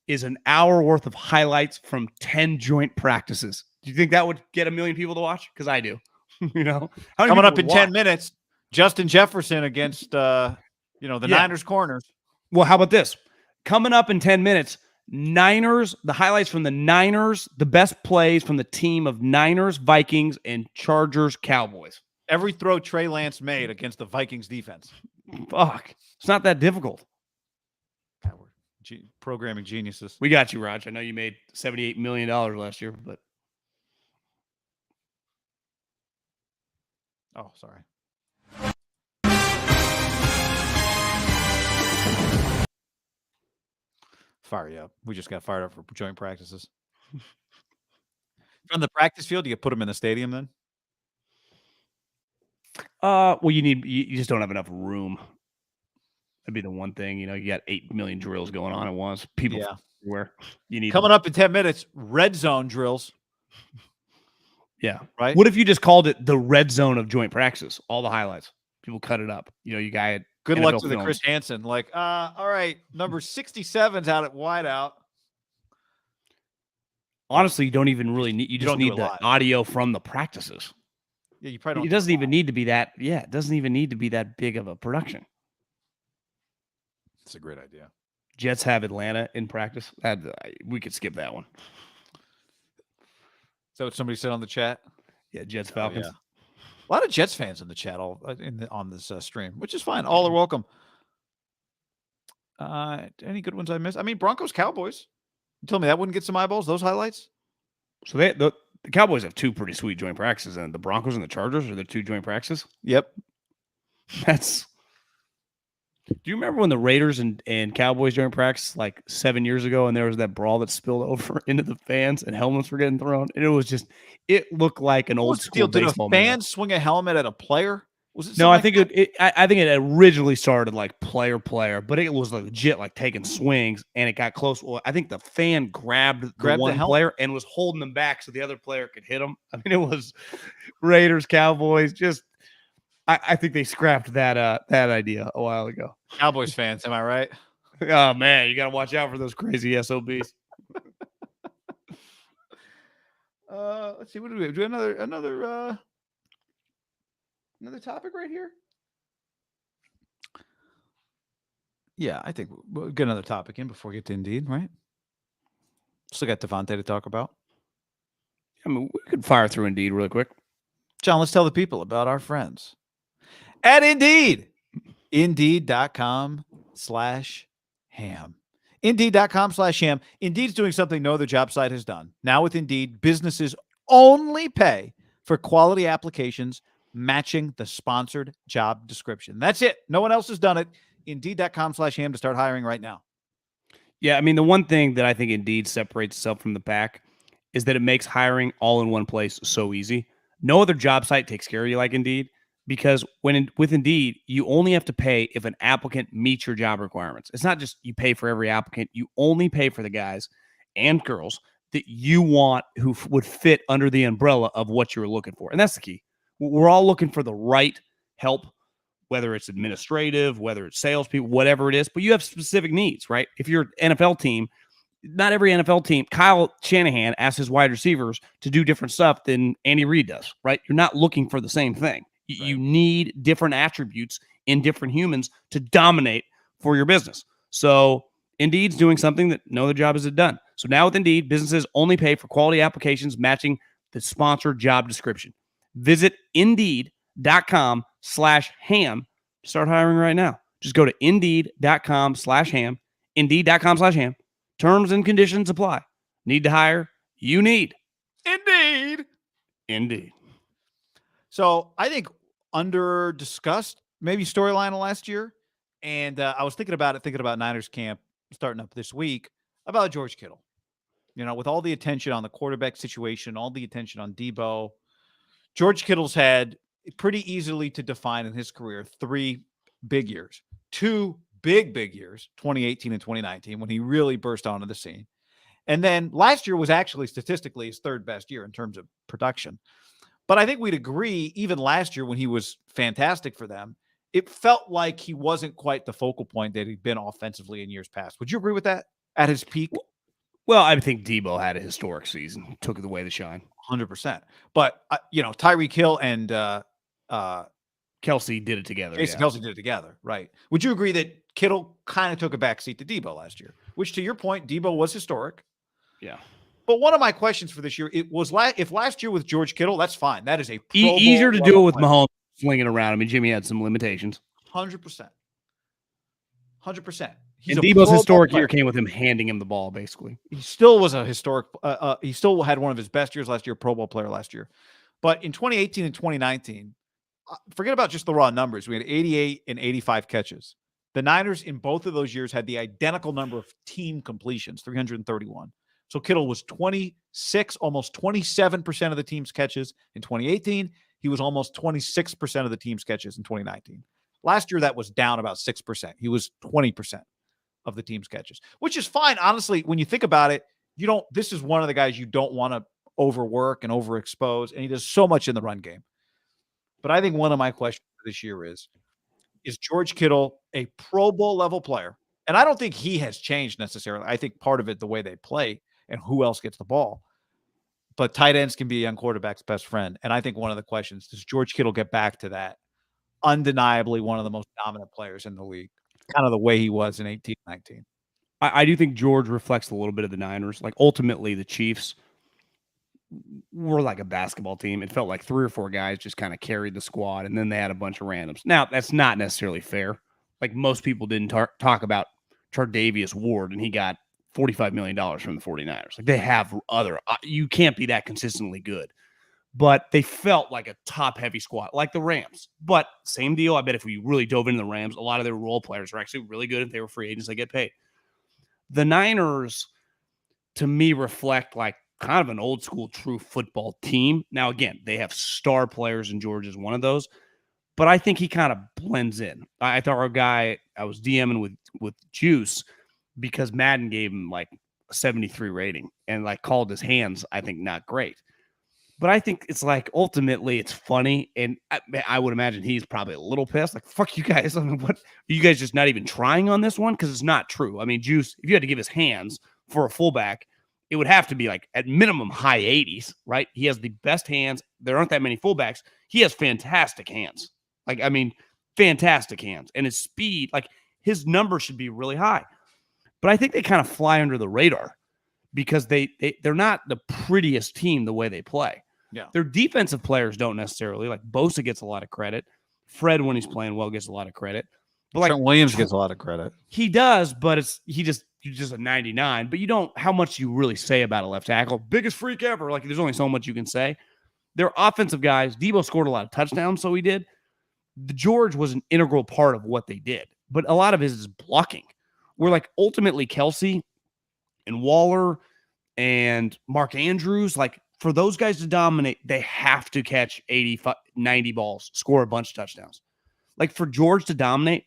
Speaker 2: is an hour worth of highlights from 10 joint practices. Do you think that would get 1 million people to watch? Because I do. You know,
Speaker 1: coming up in 10 minutes, Justin Jefferson against the Niners corners.
Speaker 2: Well, how about this? Coming up in 10 minutes. Niners, the highlights from the Niners, the best plays from the team of Niners, Vikings, and Chargers, Cowboys.
Speaker 1: Every throw Trey Lance made against the Vikings defense.
Speaker 2: Fuck. It's not that difficult.
Speaker 1: God, we're programming geniuses.
Speaker 2: We got you, Raj. I know you made $78 million last year, but.
Speaker 1: Oh, sorry. Fire you up. We just got fired up for joint practices. From the practice field, you put them in the stadium then?
Speaker 2: Well, you just don't have enough room. That'd be the one thing. You know, you got 8 million drills going on at once. People everywhere. You need
Speaker 1: coming up in 10 minutes, red zone drills.
Speaker 2: Yeah.
Speaker 1: Right.
Speaker 2: What if you just called it the red zone of joint practices? All the highlights. People cut it up. You know, you got it.
Speaker 1: Good luck to the Chris Hansen. Like, all right, number 67's out at wideout.
Speaker 2: Honestly, you don't even really need. You just need the audio from the practices.
Speaker 1: Yeah, you probably don't.
Speaker 2: It doesn't even need to be that. Yeah, it doesn't even need to be that big of a production.
Speaker 1: It's a great idea.
Speaker 2: Jets have Atlanta in practice. We could skip that one.
Speaker 1: Is that what somebody said on the chat?
Speaker 2: Yeah, Jets Falcons.
Speaker 1: Yeah. A lot of Jets fans in the chat on this stream, which is fine. All are welcome. Any good ones I missed? I mean, Broncos, Cowboys. You told me that wouldn't get some eyeballs, those highlights?
Speaker 2: So the Cowboys have two pretty sweet joint practices, and the Broncos and the Chargers are the two joint practices?
Speaker 1: Yep.
Speaker 2: That's. Do you remember when the Raiders and Cowboys during practice like 7 years ago, and there was that brawl that spilled over into the fans and helmets were getting thrown? And it looked like an old school baseball
Speaker 1: Did a fan
Speaker 2: match.
Speaker 1: swing a helmet at a player? Was it?
Speaker 2: No, I
Speaker 1: like
Speaker 2: think I think it originally started like player, but it was legit like taking swings, and it got close. Well, I think the fan grabbed the one player and was holding them back so the other player could hit him. I mean, it was Raiders, Cowboys. Just I think they scrapped that idea a while ago.
Speaker 1: Cowboys fans, am I right?
Speaker 2: Oh man, you got to watch out for those crazy SOBs.
Speaker 1: Let's see. What do we do? Another topic right here. Yeah, I think we'll get another topic in before we get to Indeed, right? Still got Davante to talk about.
Speaker 2: I mean, we could fire through Indeed really quick.
Speaker 1: John, let's tell the people about our friends at Indeed. Indeed.com/ham. Indeed.com/ham. Indeed's doing something no other job site has done. Now with Indeed, businesses only pay for quality applications matching the sponsored job description. That's it. No one else has done it. Indeed.com/ham to start hiring right now.
Speaker 2: Yeah, I mean, the one thing that I think Indeed separates itself from the pack is that it makes hiring all in one place so easy. No other job site takes care of you like Indeed, because with Indeed, you only have to pay if an applicant meets your job requirements. It's not just you pay for every applicant. You only pay for the guys and girls that you want who would fit under the umbrella of what you're looking for. And that's the key. We're all looking for the right help, whether it's administrative, whether it's salespeople, whatever it is, but you have specific needs, right? If you're an NFL team, not every NFL team, Kyle Shanahan asks his wide receivers to do different stuff than Andy Reid does, right? You're not looking for the same thing. Right. You need different attributes in different humans to dominate for your business. So Indeed's doing something that no other job has done. So now with Indeed, businesses only pay for quality applications matching the sponsored job description. Visit Indeed.com/ham to start hiring right now. Just go to Indeed.com/ham, Indeed.com/ham. Terms and conditions apply. Need to hire? You need Indeed.
Speaker 1: So I think under discussed, maybe storyline of last year. And I was thinking about Niners camp starting up this week about George Kittle. You know, with all the attention on the quarterback situation, all the attention on Debbo, George Kittle's had pretty easily to define in his career 3 big years, 2 big years, 2018 and 2019, when he really burst onto the scene. And then last year was actually statistically his 3rd best year in terms of production. But I think we'd agree, even last year when he was fantastic for them, it felt like he wasn't quite the focal point that he'd been offensively in years past. Would you agree with that at his peak?
Speaker 2: Well, I think Debbo had a historic season, took it away the shine.
Speaker 1: 100%. But, Tyreek Hill and
Speaker 2: Kelsey did it together.
Speaker 1: Kelsey did it together, right? Would you agree that Kittle kind of took a backseat to Debbo last year, which to your point, Debbo was historic.
Speaker 2: Yeah.
Speaker 1: But one of my questions for this year, it was if last year with George Kittle, that's fine. That is a
Speaker 2: easier to do it with Mahomes flinging around. I mean, Jimmy had some limitations.
Speaker 1: 100%. 100%.
Speaker 2: And Debo's historic year came with him handing him the ball, basically.
Speaker 1: He still was a historic. He still had one of his best years last year, Pro Bowl player last year. But in 2018 and 2019, forget about just the raw numbers. We had 88 and 85 catches. The Niners in both of those years had the identical number of team completions, 331. So Kittle was 26, almost 27% of the team's catches in 2018. He was almost 26% of the team's catches in 2019. Last year, that was down about 6%. He was 20% of the team's catches, which is fine. Honestly, when you think about it, this is one of the guys you don't want to overwork and overexpose, and he does so much in the run game. But I think one of my questions for this year is George Kittle a Pro Bowl level player? And I don't think he has changed necessarily. I think part of it, the way they play and who else gets the ball. But tight ends can be a young quarterback's best friend. And I think one of the questions, does George Kittle get back to that? Undeniably one of the most dominant players in the league, kind of the way he was in 18-19.
Speaker 2: I do think George reflects a little bit of the Niners. Like, ultimately, the Chiefs were like a basketball team. It felt like 3 or 4 guys just kind of carried the squad, and then they had a bunch of randoms. Now, that's not necessarily fair. Like, most people didn't talk about Chardavius Ward, and he got $45 million from the 49ers. Like, they have other – you can't be that consistently good. but they felt like a top-heavy squad, like the Rams. But same deal. I bet if we really dove into the Rams, a lot of their role players are actually really good. If they were free agents, they get paid. The Niners, to me, reflect like kind of an old-school true football team. Now, again, they have star players, and George is one of those. But I think he kind of blends in. I thought our guy, I was DMing with Juice because Madden gave him like a 73 rating and like called his hands, I think, not great. But I think it's like ultimately it's funny, and I would imagine he's probably a little pissed. Like, fuck you guys. I mean, what? Are you guys just not even trying on this one? Because it's not true. I mean, Juice, if you had to give his hands for a fullback, it would have to be like at minimum high 80s, right? He has the best hands. There aren't that many fullbacks. He has fantastic hands. Like, I mean, fantastic hands. And his speed, like his numbers should be really high. But I think they kind of fly under the radar because they're not the prettiest team the way they play.
Speaker 1: Yeah.
Speaker 2: Their defensive players don't necessarily. Like Bosa gets a lot of credit. Fred, when he's playing well, gets a lot of credit. But like
Speaker 1: Trent Williams gets a lot of credit.
Speaker 2: He does, but you're just a 99. But you don't how much you really say about a left tackle. Biggest freak ever. Like there's only so much you can say. Their offensive guys, Debbo scored a lot of touchdowns, so he did. The George was an integral part of what they did. But a lot of it is blocking. Where like ultimately Kelsey and Waller and Mark Andrews, like for those guys to dominate, they have to catch 80, 90 balls, score a bunch of touchdowns. Like for George to dominate,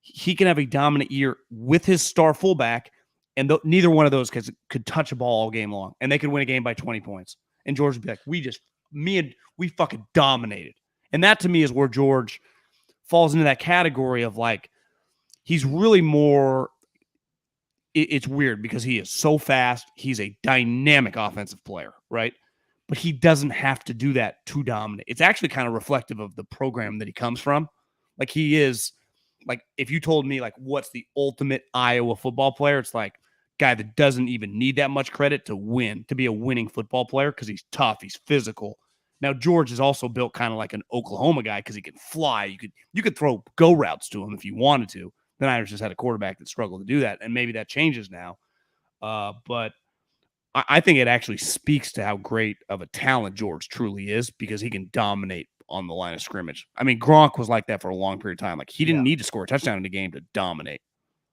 Speaker 2: he can have a dominant year with his star fullback, and neither one of those guys could touch a ball all game long, and they could win a game by 20 points. And George would be like, we fucking dominated. And that to me is where George falls into that category of like, he's really more, it's weird because he is so fast. He's a dynamic offensive player, right? But he doesn't have to do that to dominate. It's actually kind of reflective of the program that he comes from. Like he is, like if you told me like what's the ultimate Iowa football player, it's like guy that doesn't even need that much credit to win, to be a winning football player because he's tough, he's physical. Now George is also built kind of like an Oklahoma guy because he can fly. You could throw go routes to him if you wanted to. The Niners just had a quarterback that struggled to do that, and maybe that changes now. But I think it actually speaks to how great of a talent George truly is because he can dominate on the line of scrimmage. I mean, Gronk was like that for a long period of time. Like he didn't need to score a touchdown in the game to dominate.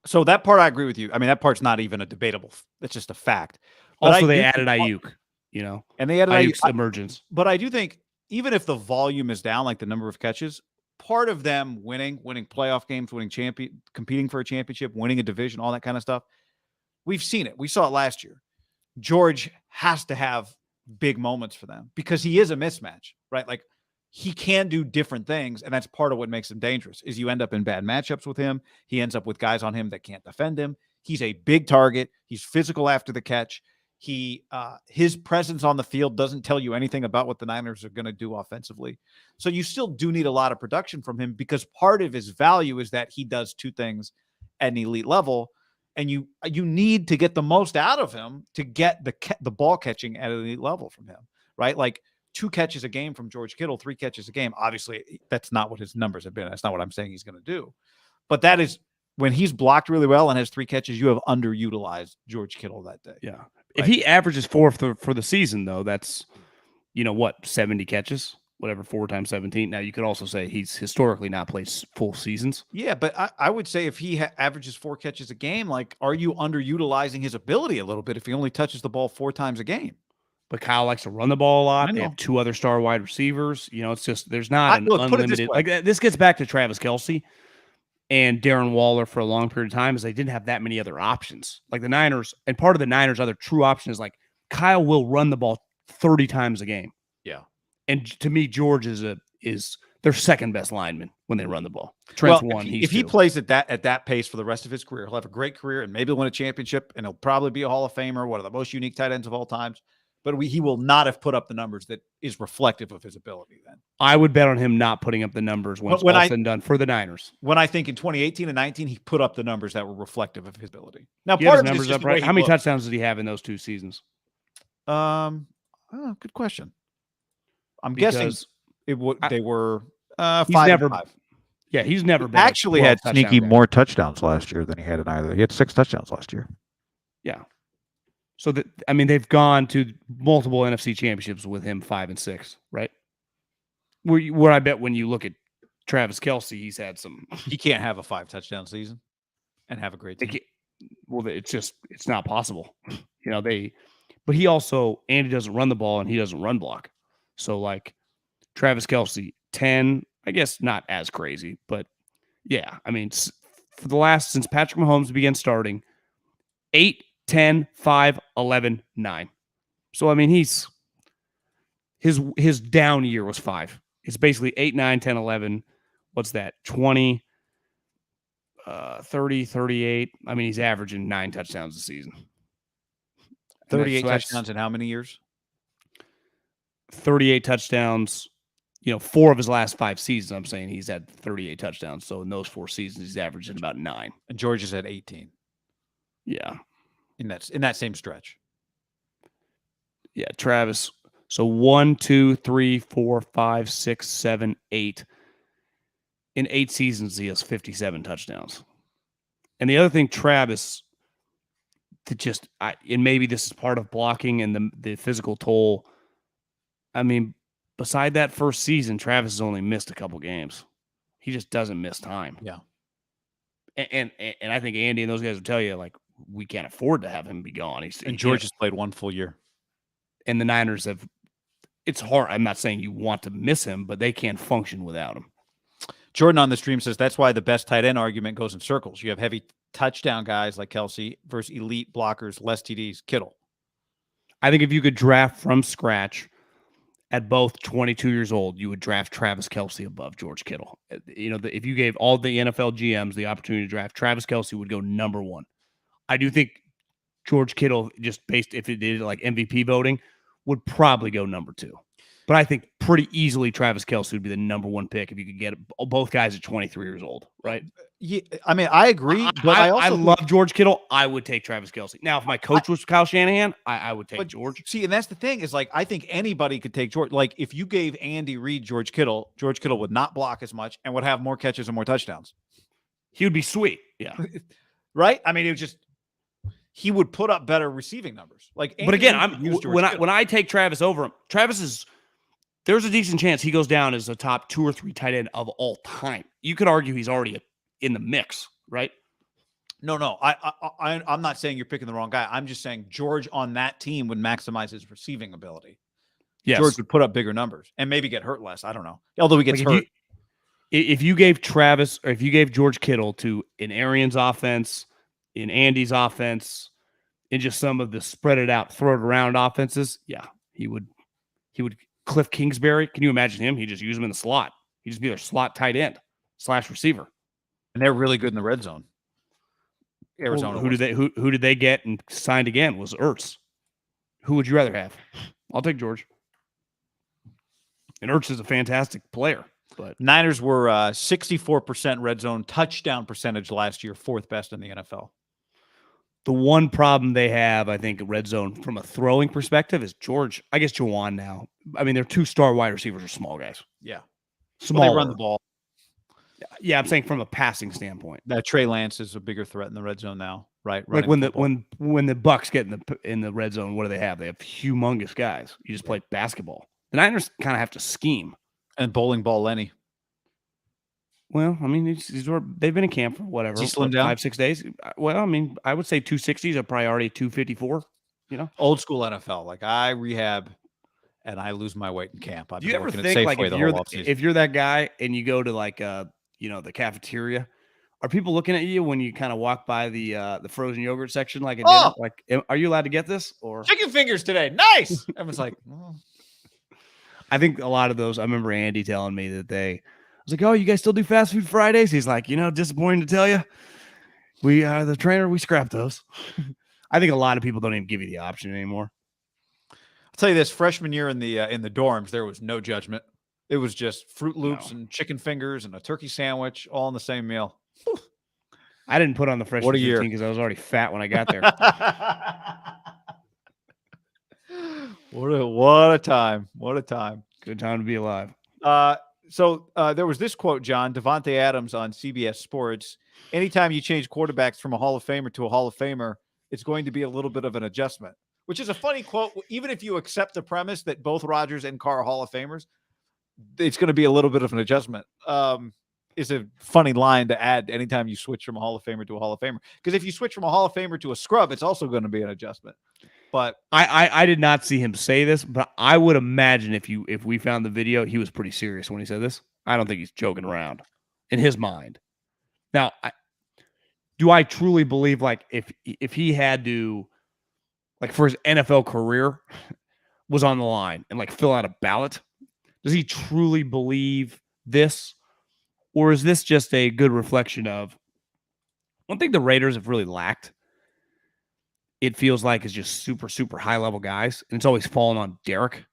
Speaker 1: So that part I agree with you. I mean, that part's not even a debatable. It's just a fact. But
Speaker 2: also, they added Ayuk, you know,
Speaker 1: and they added
Speaker 2: Ayuk's emergence.
Speaker 1: But I do think even if the volume is down, like the number of catches, part of them winning playoff games, competing for a championship, winning a division, all that kind of stuff, we've seen it. We saw it last year. George has to have big moments for them because he is a mismatch, right? Like he can do different things, and that's part of what makes him dangerous is you end up in bad matchups with him. He ends up with guys on him that can't defend him. He's a big target. He's physical after the catch. His presence on the field doesn't tell you anything about what the Niners are going to do offensively. So you still do need a lot of production from him because part of his value is that he does two things at an elite level. And you need to get the most out of him to get the ball catching at an elite level from him, right? Like 2 catches a game from George Kittle, 3 catches a game. Obviously, that's not what his numbers have been. That's not what I'm saying he's going to do. But that is when he's blocked really well and has 3 catches, you have underutilized George Kittle that day.
Speaker 2: Yeah. Right? If he averages 4 for the season, though, that's, 70 catches? Whatever, 4 times 17. Now, you could also say he's historically not played full seasons.
Speaker 1: Yeah, but I would say if he averages 4 catches a game, like, are you underutilizing his ability a little bit if he only touches the ball 4 times a game?
Speaker 2: But Kyle likes to run the ball a lot. They have 2 other star wide receivers. It's just there's not unlimited. Like this gets back to Travis Kelce and Darren Waller for a long period of time is they didn't have that many other options. Like the Niners, and part of the Niners' other true option is like Kyle will run the ball 30 times a game.
Speaker 1: Yeah.
Speaker 2: And to me, George is their second best lineman when they run the ball. Trent's one.
Speaker 1: If he plays at that pace for the rest of his career, he'll have a great career and maybe he'll win a championship and he'll probably be a Hall of Famer, one of the most unique tight ends of all times. But he will not have put up the numbers that is reflective of his ability then.
Speaker 2: I would bet on him not putting up the numbers when it's all said and done for the Niners.
Speaker 1: When I think in 2018 and 19, he put up the numbers that were reflective of his ability. Now,
Speaker 2: part of numbers up, right? How many touchdowns did he have in those 2 seasons?
Speaker 1: Good question. I'm guessing they were 5 and 5.
Speaker 2: Yeah, he's never been
Speaker 3: actually had sneaky more touchdowns last year than he had in either. He had 6 touchdowns last year.
Speaker 2: Yeah. So that, I mean, they've gone to multiple NFC championships with him 5 and 6, right? Where I bet when you look at Travis Kelce, he's had some.
Speaker 1: He can't have a 5-touchdown season and have a great team.
Speaker 2: Well, it's not possible. But he also, Andy doesn't run the ball and he doesn't run block. So like Travis Kelce, 10, I guess not as crazy, but yeah, I mean, since Patrick Mahomes began starting, 8, 10, 5, 11, 9. So, I mean, his down year was 5. It's basically 8, 9, 10, 11. What's that? 20, 30, 38. I mean, he's averaging 9 touchdowns a season.
Speaker 1: 38 touchdowns in how many years?
Speaker 2: 38 touchdowns. 4 of his last 5 seasons, I'm saying he's had 38 touchdowns. So in those 4 seasons, he's averaging about 9.
Speaker 1: And George is at 18.
Speaker 2: Yeah.
Speaker 1: In that same stretch.
Speaker 2: Yeah, Travis. So 1, 2, 3, 4, 5, 6, 7, 8. In 8 seasons, he has 57 touchdowns. And the other thing, Travis, and maybe this is part of blocking and the physical toll. I mean, beside that first season, Travis has only missed a couple games. He just doesn't miss time.
Speaker 1: Yeah.
Speaker 2: And I think Andy and those guys will tell you, like, we can't afford to have him be gone.
Speaker 1: And George has played 1 full year.
Speaker 2: And the Niners it's hard. I'm not saying you want to miss him, but they can't function without him.
Speaker 1: Jordan on the stream says that's why the best tight end argument goes in circles. You have heavy touchdown guys like Kelce versus elite blockers, less TDs, Kittle.
Speaker 2: I think if you could draft from scratch at both 22 years old, you would draft Travis Kelce above George Kittle. If you gave all the NFL GMs the opportunity to draft, Travis Kelce would go number 1. I do think George Kittle, just based if it did like MVP voting, would probably go number 2. But I think pretty easily Travis Kelce would be the number 1 pick if you could get both guys at 23 years old, right?
Speaker 1: Yeah, I mean, I agree, but I
Speaker 2: love George Kittle. I would take Travis Kelce. Now, if my coach was Kyle Shanahan, I would take George.
Speaker 1: See, and that's the thing is, like, I think anybody could take George. Like, if you gave Andy Reid George Kittle would not block as much and would have more catches and more touchdowns.
Speaker 2: He would be sweet. Yeah.
Speaker 1: Right? I mean, it was just he would put up better receiving numbers. Like,
Speaker 2: Andy, but again, when I take Travis over him, there's a decent chance he goes down as a top 2 or 3 tight end of all time. You could argue he's already in the mix, right?
Speaker 1: No. I'm not saying you're picking the wrong guy. I'm just saying George on that team would maximize his receiving ability. Yes. George would put up bigger numbers and maybe get hurt less. I don't know. Although he gets hurt.
Speaker 2: If you gave Travis or if you gave George Kittle to an Arians offense, in Andy's offense, in just some of the spread it out, throw it around offenses, yeah, he would. Cliff Kingsbury, can you imagine him? He just use him in the slot. He'd just be their slot tight end / receiver.
Speaker 1: And they're really good in the red zone. Arizona.
Speaker 2: Who did they get and signed again? Was Ertz. Who would you rather have? I'll take George. And Ertz is a fantastic player. But
Speaker 1: Niners were 64% red zone touchdown percentage last year, 4th best in the NFL.
Speaker 2: The one problem they have, I think, red zone from a throwing perspective is George. I guess Juwan now. I mean, their 2 star wide receivers are small guys.
Speaker 1: Yeah.
Speaker 2: Small.
Speaker 1: Well, they run the ball.
Speaker 2: Yeah, I'm saying from a passing standpoint.
Speaker 1: That Trey Lance is a bigger threat in the red zone now, right?
Speaker 2: Like when the Bucks get in the red zone, what do they have? They have humongous guys. You just play basketball. The Niners kind of have to scheme.
Speaker 1: And bowling ball Lenny.
Speaker 2: Well, I mean, they've been in camp for whatever.
Speaker 1: Is he slimmed down?
Speaker 2: 5-6 days. Well, I mean, I would say 260 is a priority. 254.
Speaker 1: Old school NFL. Like I rehab, and I lose my weight in camp.
Speaker 2: Do you ever think like if you're that guy and you go to like the cafeteria, are people looking at you when you kind of walk by the frozen yogurt section like at dinner? Like, are you allowed to get this or
Speaker 1: chicken fingers today? Nice. Everyone's like, oh.
Speaker 2: I think a lot of those. I remember Andy telling me that I was like, "Oh, you guys still do fast food Fridays?" He's like, disappointing to tell you, we the trainer, we scrapped those. I think a lot of people don't even give you the option anymore.
Speaker 1: I'll tell you this: freshman year in the dorms, there was no judgment. It was just Fruit Loops and chicken fingers and a turkey sandwich, all in the same meal.
Speaker 2: I didn't put on the freshman 15 because I was already fat when I got there.
Speaker 1: What a time. What a time.
Speaker 2: Good time to be alive.
Speaker 1: So there was this quote, John, Davante Adams on CBS Sports. Anytime you change quarterbacks from a Hall of Famer to a Hall of Famer, it's going to be a little bit of an adjustment. which is a funny quote. Even if you accept the premise that both Rodgers and Carr are Hall of Famers, it's going to be a little bit of an adjustment. Is a funny line to add anytime you switch from a Hall of Famer to a Hall of Famer. Because if you switch from a Hall of Famer to a scrub, it's also going to be an adjustment. But
Speaker 2: I did not see him say this, but I would imagine if we found the video, he was pretty serious when he said this. I don't think he's joking around in his mind. Now, do I truly believe like if he had to, like for his NFL career was on the line and like fill out a ballot, does he truly believe this? Or is this just a good reflection of one thing the Raiders have really lacked? It feels like is just super, super high level guys. And it's always fallen on Derek,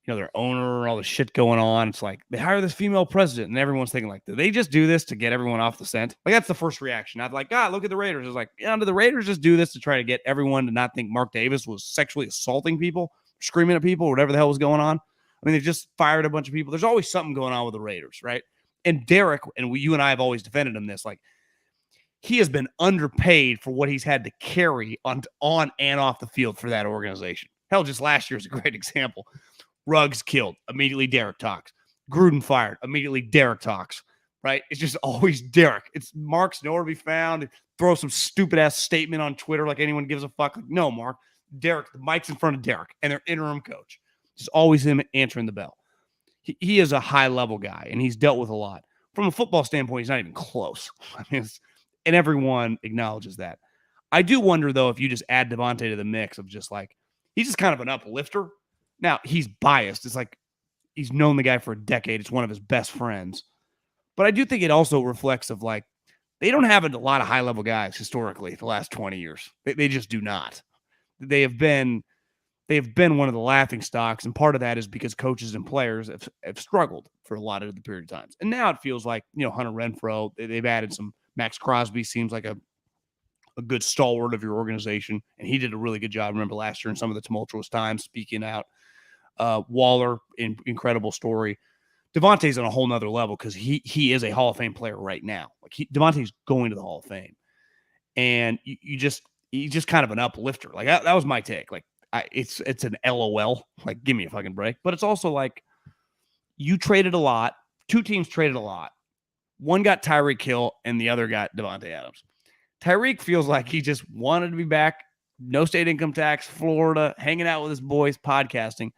Speaker 2: their owner, all the shit going on. It's like they hire this female president and everyone's thinking like, did they just do this to get everyone off the scent? Like that's the first reaction. I'd like, God, look at the Raiders. It's like, did the Raiders just do this to try to get everyone to not think Mark Davis was sexually assaulting people, screaming at people, whatever the hell was going on? I mean, they just fired a bunch of people. There's always something going on with the Raiders, right? And Derek, and you and I have always defended him this, like, he has been underpaid for what he's had to carry on and off the field for that organization. Hell, just last year is a great example. Ruggs killed. Immediately Derek talks. Gruden fired. Immediately Derek talks, right? It's just always Derek. It's Mark's nowhere to be found. Throw some stupid-ass statement on Twitter like anyone gives a fuck. Like, no, Mark. Derek, the mic's in front of Derek and their interim coach. It's always him answering the bell. He is a high-level guy, and he's dealt with a lot. From a football standpoint, he's not even close. I mean, and everyone acknowledges that. I do wonder, though, if you just add Davante to the mix of just like, he's just kind of an uplifter. Now, he's biased. It's like he's known the guy for a decade. It's one of his best friends. But I do think it also reflects of like, they don't have a lot of high-level guys historically the last 20 years. They just do not. They have been one of the laughing stocks, and part of that is because coaches and players have struggled for a lot of the period of times. And now it feels like, Hunter Renfrow, they've added some. Max Crosby seems like a good stalwart of your organization, and he did a really good job. Remember last year in some of the tumultuous times speaking out. Waller, incredible story. Davante's on a whole nother level because he is a Hall of Fame player right now. Like Davante's going to the Hall of Fame, and he's just kind of an uplifter. Like that was my take. Like it's an LOL. Like give me a fucking break. But it's also like you traded a lot. Two teams traded a lot. One got Tyreek Hill and the other got Davante Adams. Tyreek feels like he just wanted to be back. No state income tax, Florida, hanging out with his boys, podcasting.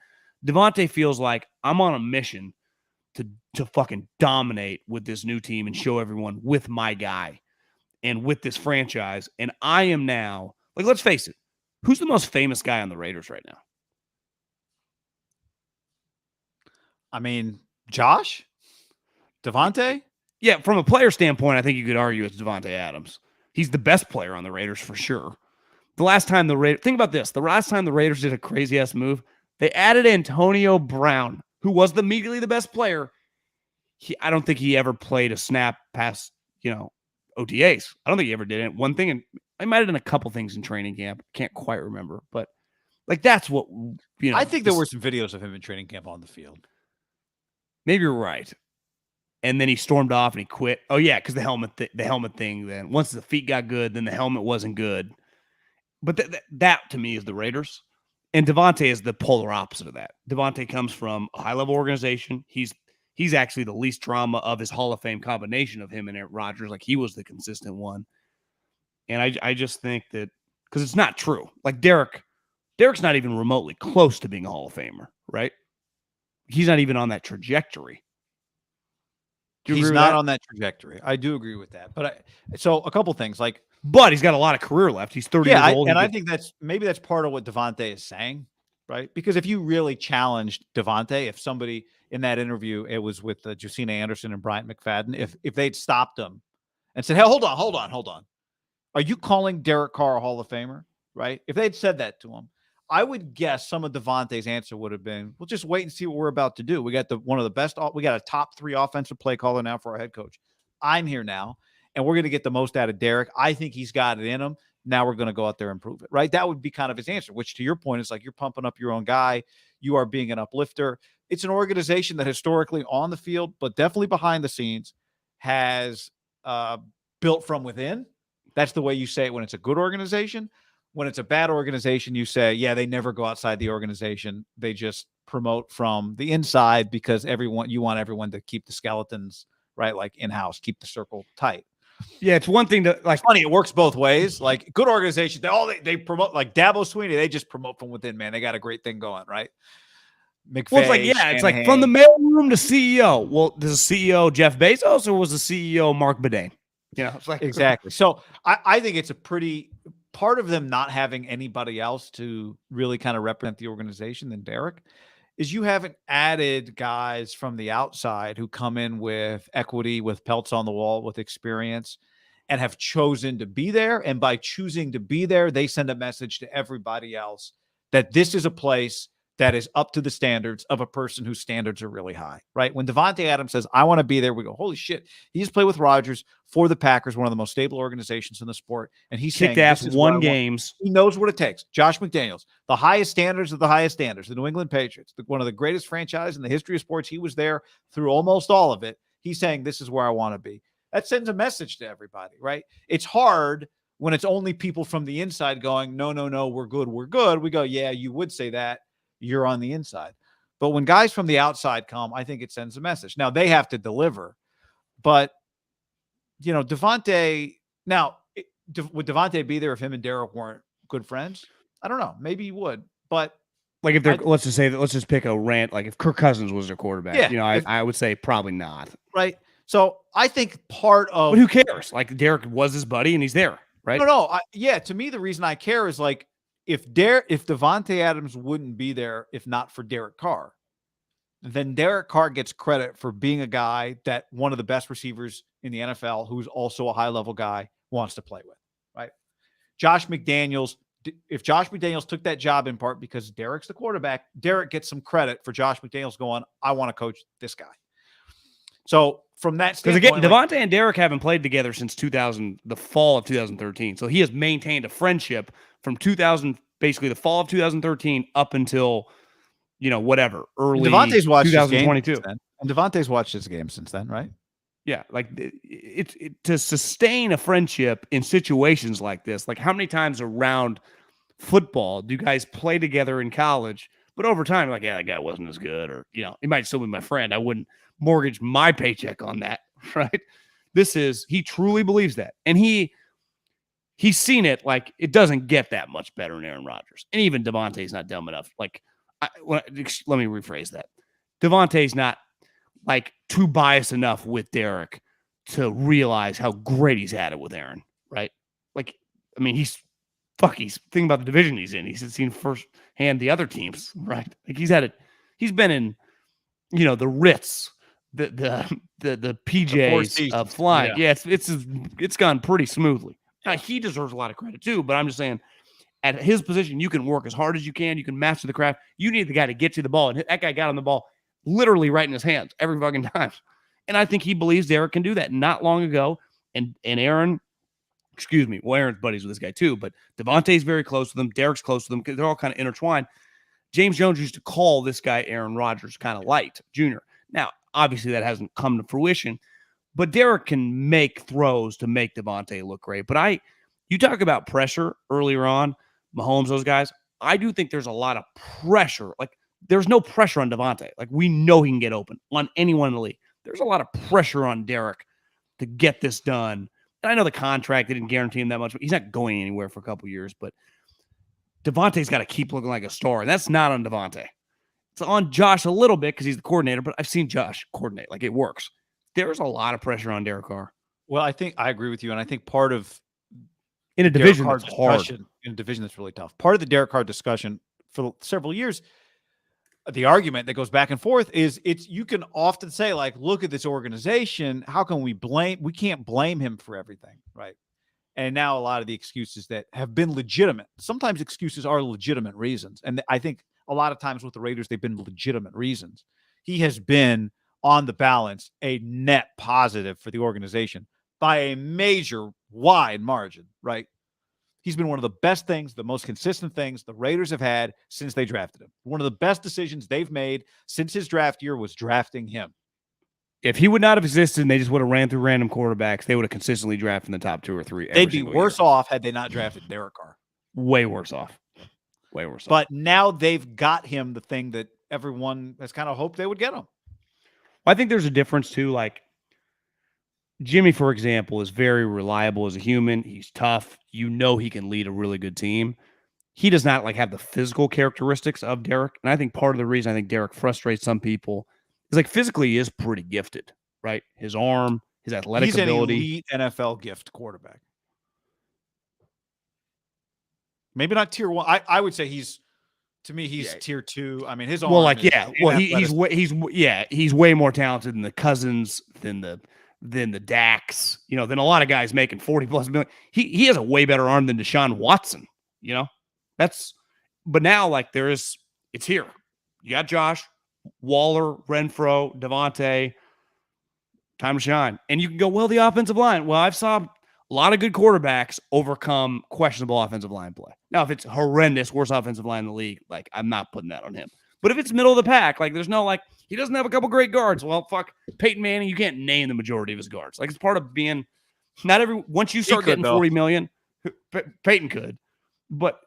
Speaker 2: Davante feels like I'm on a mission to fucking dominate with this new team and show everyone with my guy and with this franchise. And I am now, like, let's face it, who's the most famous guy on the Raiders right now?
Speaker 1: I mean, Josh? Davante?
Speaker 2: Yeah, from a player standpoint, I think you could argue it's Davante Adams. He's the best player on the Raiders for sure. The last time think about this. The last time the Raiders did a crazy-ass move, they added Antonio Brown, who was immediately the best player. I don't think he ever played a snap past, OTAs. I don't think he ever did it. One thing, and I might have done a couple things in training camp. Can't quite remember, but like that's what,
Speaker 1: I think there were some videos of him in training camp on the field.
Speaker 2: Maybe you're right. And then he stormed off and he quit. Oh yeah, because the helmet thing. Then once the feet got good, then the helmet wasn't good. But that to me is the Raiders, and Davante is the polar opposite of that. Davante comes from a high level organization. He's actually the least drama of his Hall of Fame combination of him and Rodgers. Like he was the consistent one, and I just think that because it's not true. Like Derek's not even remotely close to being a Hall of Famer, right? He's not even on that trajectory.
Speaker 1: He's not on that trajectory. I do agree with that. But so a couple things
Speaker 2: but he's got a lot of career left. He's 30 years old.
Speaker 1: I think that's part of what Davante is saying, right? Because if you really challenged Davante, if somebody in that interview, it was with Josina Anderson and Bryant McFadden, if they'd stopped him and said, hey, hold on. Are you calling Derek Carr a Hall of Famer, right? If they'd said that to him, I would guess some of Davante's answer would have been, we'll just wait and see what we're about to do. We got one of the best. We got a top 3 offensive play caller now for our head coach. I'm here now, and we're going to get the most out of Derek. I think he's got it in him. Now we're going to go out there and prove it, right? That would be kind of his answer, which to your point is like you're pumping up your own guy. You are being an uplifter. It's an organization that historically on the field, but definitely behind the scenes, has built from within. That's the way you say it when it's a good organization. When it's a bad organization, you say, yeah, they never go outside the organization. They just promote from the inside because you want everyone to keep the skeletons, right? Like in-house, keep the circle tight.
Speaker 2: Yeah, it's one thing to like.
Speaker 1: It's funny, it works both ways. Like good organizations, they promote, like Dabo Sweeney, they just promote from within, man. They got a great thing going, right? McVay,
Speaker 2: Well, it's like, yeah, it's like from the mailroom to CEO. Well, does the CEO Jeff Bezos or was the CEO Mark Bedane? It's like
Speaker 1: exactly. So I think it's a pretty part of them not having anybody else to really kind of represent the organization than Derek is you haven't added guys from the outside who come in with equity, with pelts on the wall, with experience, and have chosen to be there. And by choosing to be there, they send a message to everybody else that this is a place that is up to the standards of a person whose standards are really high, right? When Davante Adams says, I want to be there, we go, holy shit. He just played with Rodgers for the Packers, one of the most stable organizations in the sport. And he's
Speaker 2: kicked ass, won games.
Speaker 1: He knows what it takes. Josh McDaniels, the highest standards of the highest standards, the New England Patriots, one of the greatest franchises in the history of sports. He was there through almost all of it. He's saying, this is where I want to be. That sends a message to everybody, right? It's hard when it's only people from the inside going, no, we're good. We go, yeah, you would say that. You're on the inside. But when guys from the outside come, I think it sends a message. Now they have to deliver, but Davante, would Davante be there if him and Derek weren't good friends? I don't know. Maybe he would, but
Speaker 2: like if they're, let's just pick a rant. Like if Kirk Cousins was their quarterback, I would say probably not.
Speaker 1: Right. So I think part of,
Speaker 2: but who cares? Like Derek was his buddy and he's there, right?
Speaker 1: No. To me, the reason I care is like, if Davante Adams wouldn't be there, if not for Derek Carr, then Derek Carr gets credit for being a guy that one of the best receivers in the NFL, who's also a high-level guy, wants to play with, right? If Josh McDaniels took that job in part because Derek's the quarterback, Derek gets some credit for Josh McDaniels going, I want to coach this guy. So from that standpoint,
Speaker 2: because again, Davante and Derek haven't played together since the fall of 2013. So he has maintained a friendship from basically the fall of 2013 up until, whatever, early
Speaker 1: Davante's watched
Speaker 2: 2022.
Speaker 1: And Davante's watched his game since then, right?
Speaker 2: Yeah, like it's to sustain a friendship in situations like this. Like how many times around football do you guys play together in college? But over time, like, yeah, that guy wasn't as good, or he might still be my friend. I wouldn't mortgage my paycheck on that, right? He truly believes that, and he's seen it. Like it doesn't get that much better than Aaron Rodgers, and even Davante's not dumb enough. Like, let me rephrase that. Davante's not like too biased enough with Derek to realize how great he's had it with Aaron, right? Like, I mean, he's thinking about the division he's in. He's seen firsthand the other teams, right? Like he's been in, the Ritz, the PJs of flying. Yeah, it's gone pretty smoothly. Now, he deserves a lot of credit too, but I'm just saying, at his position, you can work as hard as you can. You can master the craft. You need the guy to get you the ball, and that guy got on the ball literally right in his hands every fucking time. And I think he believes Derek can do that. Not long ago, and Aaron, Aaron's buddies with this guy too, but Davante's very close with him. Derek's close with him because they're all kind of intertwined. James Jones used to call this guy Aaron Rodgers kind of light, Jr. Now, obviously that hasn't come to fruition, but Derek can make throws to make Davante look great. But you talk about pressure earlier on, Mahomes, those guys. I do think there's a lot of pressure. Like, there's no pressure on Davante. Like, we know he can get open on anyone in the league. There's a lot of pressure on Derek to get this done. And I know the contract didn't guarantee him that much, but he's not going anywhere for a couple years. But Davante's got to keep looking like a star, and that's not on Davante. It's on Josh a little bit because he's the coordinator, but I've seen Josh coordinate. Like, it works. There's a lot of pressure on Derek Carr.
Speaker 1: Well, I think I agree with you, and I think part of
Speaker 2: in a division that's hard.
Speaker 1: In a division that's really tough. Part of the Derek Carr discussion for several years, the argument that goes back and forth is you can often say, like, look at this organization. How can we can't blame him for everything, right? And now a lot of the excuses that have been legitimate, sometimes excuses are legitimate reasons. And I think a lot of times with the Raiders, they've been legitimate reasons. He has been, on the balance, a net positive for the organization by a major wide margin, right? He's been one of the best things, the most consistent things the Raiders have had since they drafted him. One of the best decisions they've made since his draft year was drafting him.
Speaker 2: If he would not have existed and they just would have ran through random quarterbacks, they would have consistently drafted in the top 2 or 3.
Speaker 1: They'd be worse off had they not drafted Derek Carr.
Speaker 2: Way worse off. Way worse off.
Speaker 1: But now they've got him the thing that everyone has kind of hoped they would get him.
Speaker 2: I think there's a difference too. Like Jimmy, for example, is very reliable as a human. He's tough. You know he can lead a really good team. He does not like have the physical characteristics of Derek. And I think part of the reason I think Derek frustrates some people is like physically he is pretty gifted, right? His arm, his athletic ability.
Speaker 1: He's an elite NFL gift quarterback. Maybe not tier 1. I would say he's tier 2. I mean, his arm.
Speaker 2: Well, like he's way more talented than the Cousins, than the Dax, than a lot of guys making 40 plus million. He has a way better arm than Deshaun Watson. But now like it's here. You got Josh, Waller, Renfro, Davante. Time to shine. And you can go, well, the offensive line. Well, I've saw a lot of good quarterbacks overcome questionable offensive line play. Now, if it's horrendous, worst offensive line in the league, like I'm not putting that on him. But if it's middle of the pack, like there's no like he doesn't have a couple great guards. Well, fuck Peyton Manning, you can't name the majority of his guards. Like it's part of being once you start getting 40 million, Peyton could. But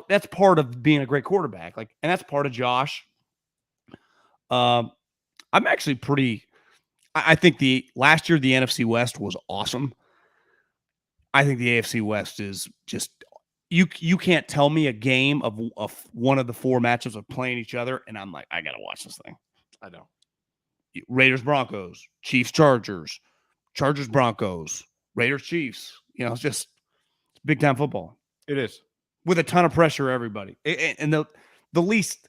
Speaker 2: that's part of being a great quarterback. Like, and that's part of Josh. I'm actually I think the last year the NFC West was awesome. I think the AFC West is just you can't tell me a game of one of the 4 matchups of playing each other, and I'm like, I gotta watch this thing.
Speaker 1: I know.
Speaker 2: Raiders Broncos, Chiefs Chargers, Chargers Broncos, Raiders Chiefs. It's big time football.
Speaker 1: It is
Speaker 2: with a ton of pressure. Everybody, and the least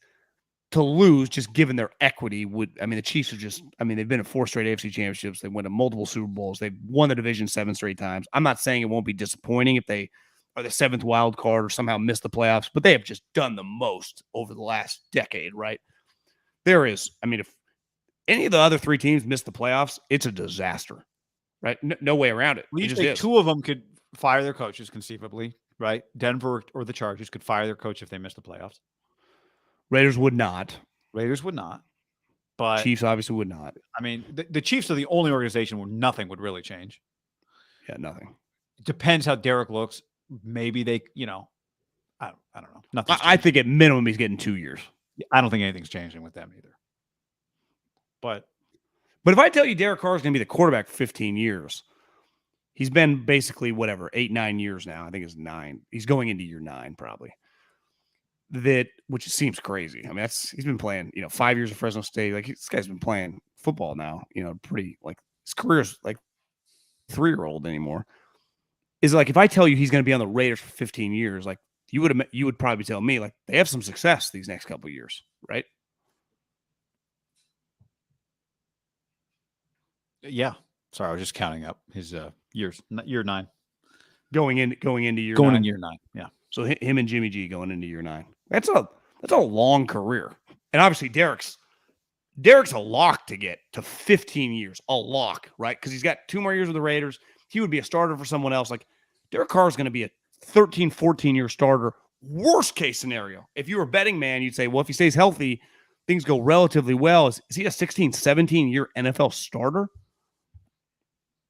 Speaker 2: to lose, just given their equity, the Chiefs are they've been in 4 straight AFC championships. They went to multiple Super Bowls. They've won the division 7 straight times. I'm not saying it won't be disappointing if they are the 7th wild card or somehow miss the playoffs, but they have just done the most over the last decade, right? If any of the other 3 teams miss the playoffs, it's a disaster, right? No way around it.
Speaker 1: You think 2 of them could fire their coaches conceivably, right? Denver or the Chargers could fire their coach if they miss the playoffs.
Speaker 2: Raiders would not.
Speaker 1: But
Speaker 2: Chiefs obviously would not.
Speaker 1: I mean, the Chiefs are the only organization where nothing would really change.
Speaker 2: Yeah, nothing.
Speaker 1: It depends how Derek looks. Maybe they, I don't know. Nothing.
Speaker 2: I think at minimum he's getting 2 years.
Speaker 1: I don't think anything's changing with them either. But
Speaker 2: if I tell you Derek Carr is going to be the quarterback for 15 years, he's been basically 8, 9 years now. I think it's 9. He's going into year 9 probably. Which seems crazy. I mean, he's been playing, 5 years at Fresno State. Like this guy's been playing football now, pretty like his career's like 3-year-old anymore. Is like if I tell you he's going to be on the Raiders for 15 years, like you would probably tell me like they have some success these next couple of years, right?
Speaker 1: Yeah. Sorry, I was just counting up his years. Year 9.
Speaker 2: Going into year 9.
Speaker 1: Going in year 9. Yeah.
Speaker 2: So him and Jimmy G going into year 9. That's a long career. And obviously Derek's a lock to get to 15 years. A lock, right? Because he's got 2 more years with the Raiders. He would be a starter for someone else. Like Derek Carr is going to be a 13, 14-year starter. Worst case scenario. If you were a betting man, you'd say, well, if he stays healthy, things go relatively well. Is he a 16, 17-year NFL starter?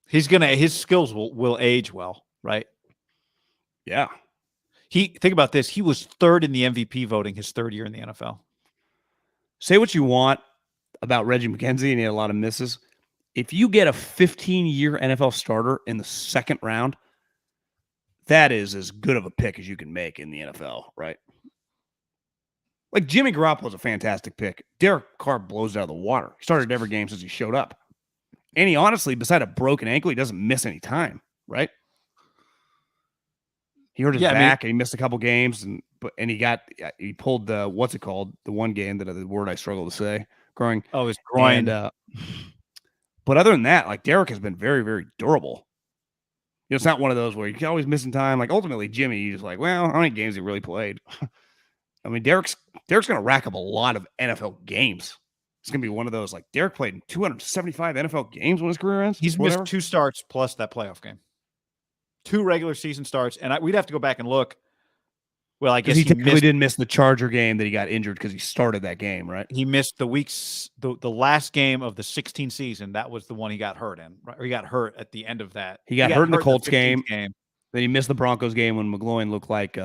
Speaker 1: His skills will age well, right?
Speaker 2: Yeah.
Speaker 1: Think about this. He was 3rd in the MVP voting his 3rd year in the NFL.
Speaker 2: Say what you want about Reggie McKenzie, and he had a lot of misses. If you get a 15-year NFL starter in the 2nd round, that is as good of a pick as you can make in the NFL, right? Like Jimmy Garoppolo is a fantastic pick. Derek Carr blows it out of the water. He started every game since he showed up. And he honestly, beside a broken ankle, he doesn't miss any time, right? He hurt his back and he missed a couple games, and he pulled the the one game that the word I struggle to say, groin.
Speaker 1: Oh, his groin.
Speaker 2: And, but other than that, like Derek has been very, very durable. It's not one of those where you're always missing time. Like ultimately, Jimmy, you're just like, well, how many games he really played? I mean, Derek's going to rack up a lot of NFL games. It's going to be one of those like Derek played in 275 NFL games when his career ends.
Speaker 1: He's missed 2 starts plus that playoff game. 2 regular season starts, and we'd have to go back and look. Well, I guess
Speaker 2: he technically didn't miss the Charger game that he got injured because he started that game, right?
Speaker 1: He missed the last game of the 16 season. That was the one he got hurt in, right? Or he got hurt at the end of that.
Speaker 2: He got hurt in the Colts game. Then he missed the Broncos game when McGloin looked like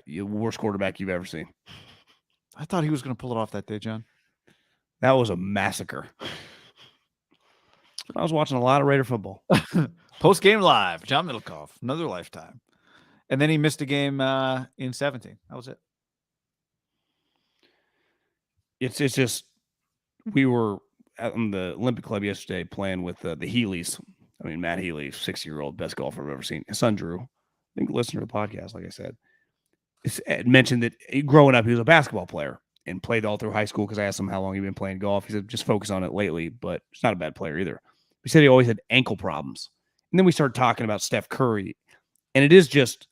Speaker 2: Worst quarterback you've ever seen.
Speaker 1: I thought he was going to pull it off that day, John.
Speaker 2: That was a massacre. I was watching a lot of Raider football.
Speaker 1: Post-game live, John MIDDLEKAUFF, another lifetime. And then he missed a game in 17. That was it.
Speaker 2: It's just, we were on the Olympic Club yesterday playing with the Healy's. I mean, Matt Healy, 60-year-old, best golfer I've ever seen. His son, Drew, I think, listener to the podcast, like I said, mentioned that growing up, he was a basketball player and played all through high school because I asked him how long he'd been playing golf. He said, just focus on it lately, but he's not a bad player either. He said he always had ankle problems. And then we started talking about Steph Curry. And it is just,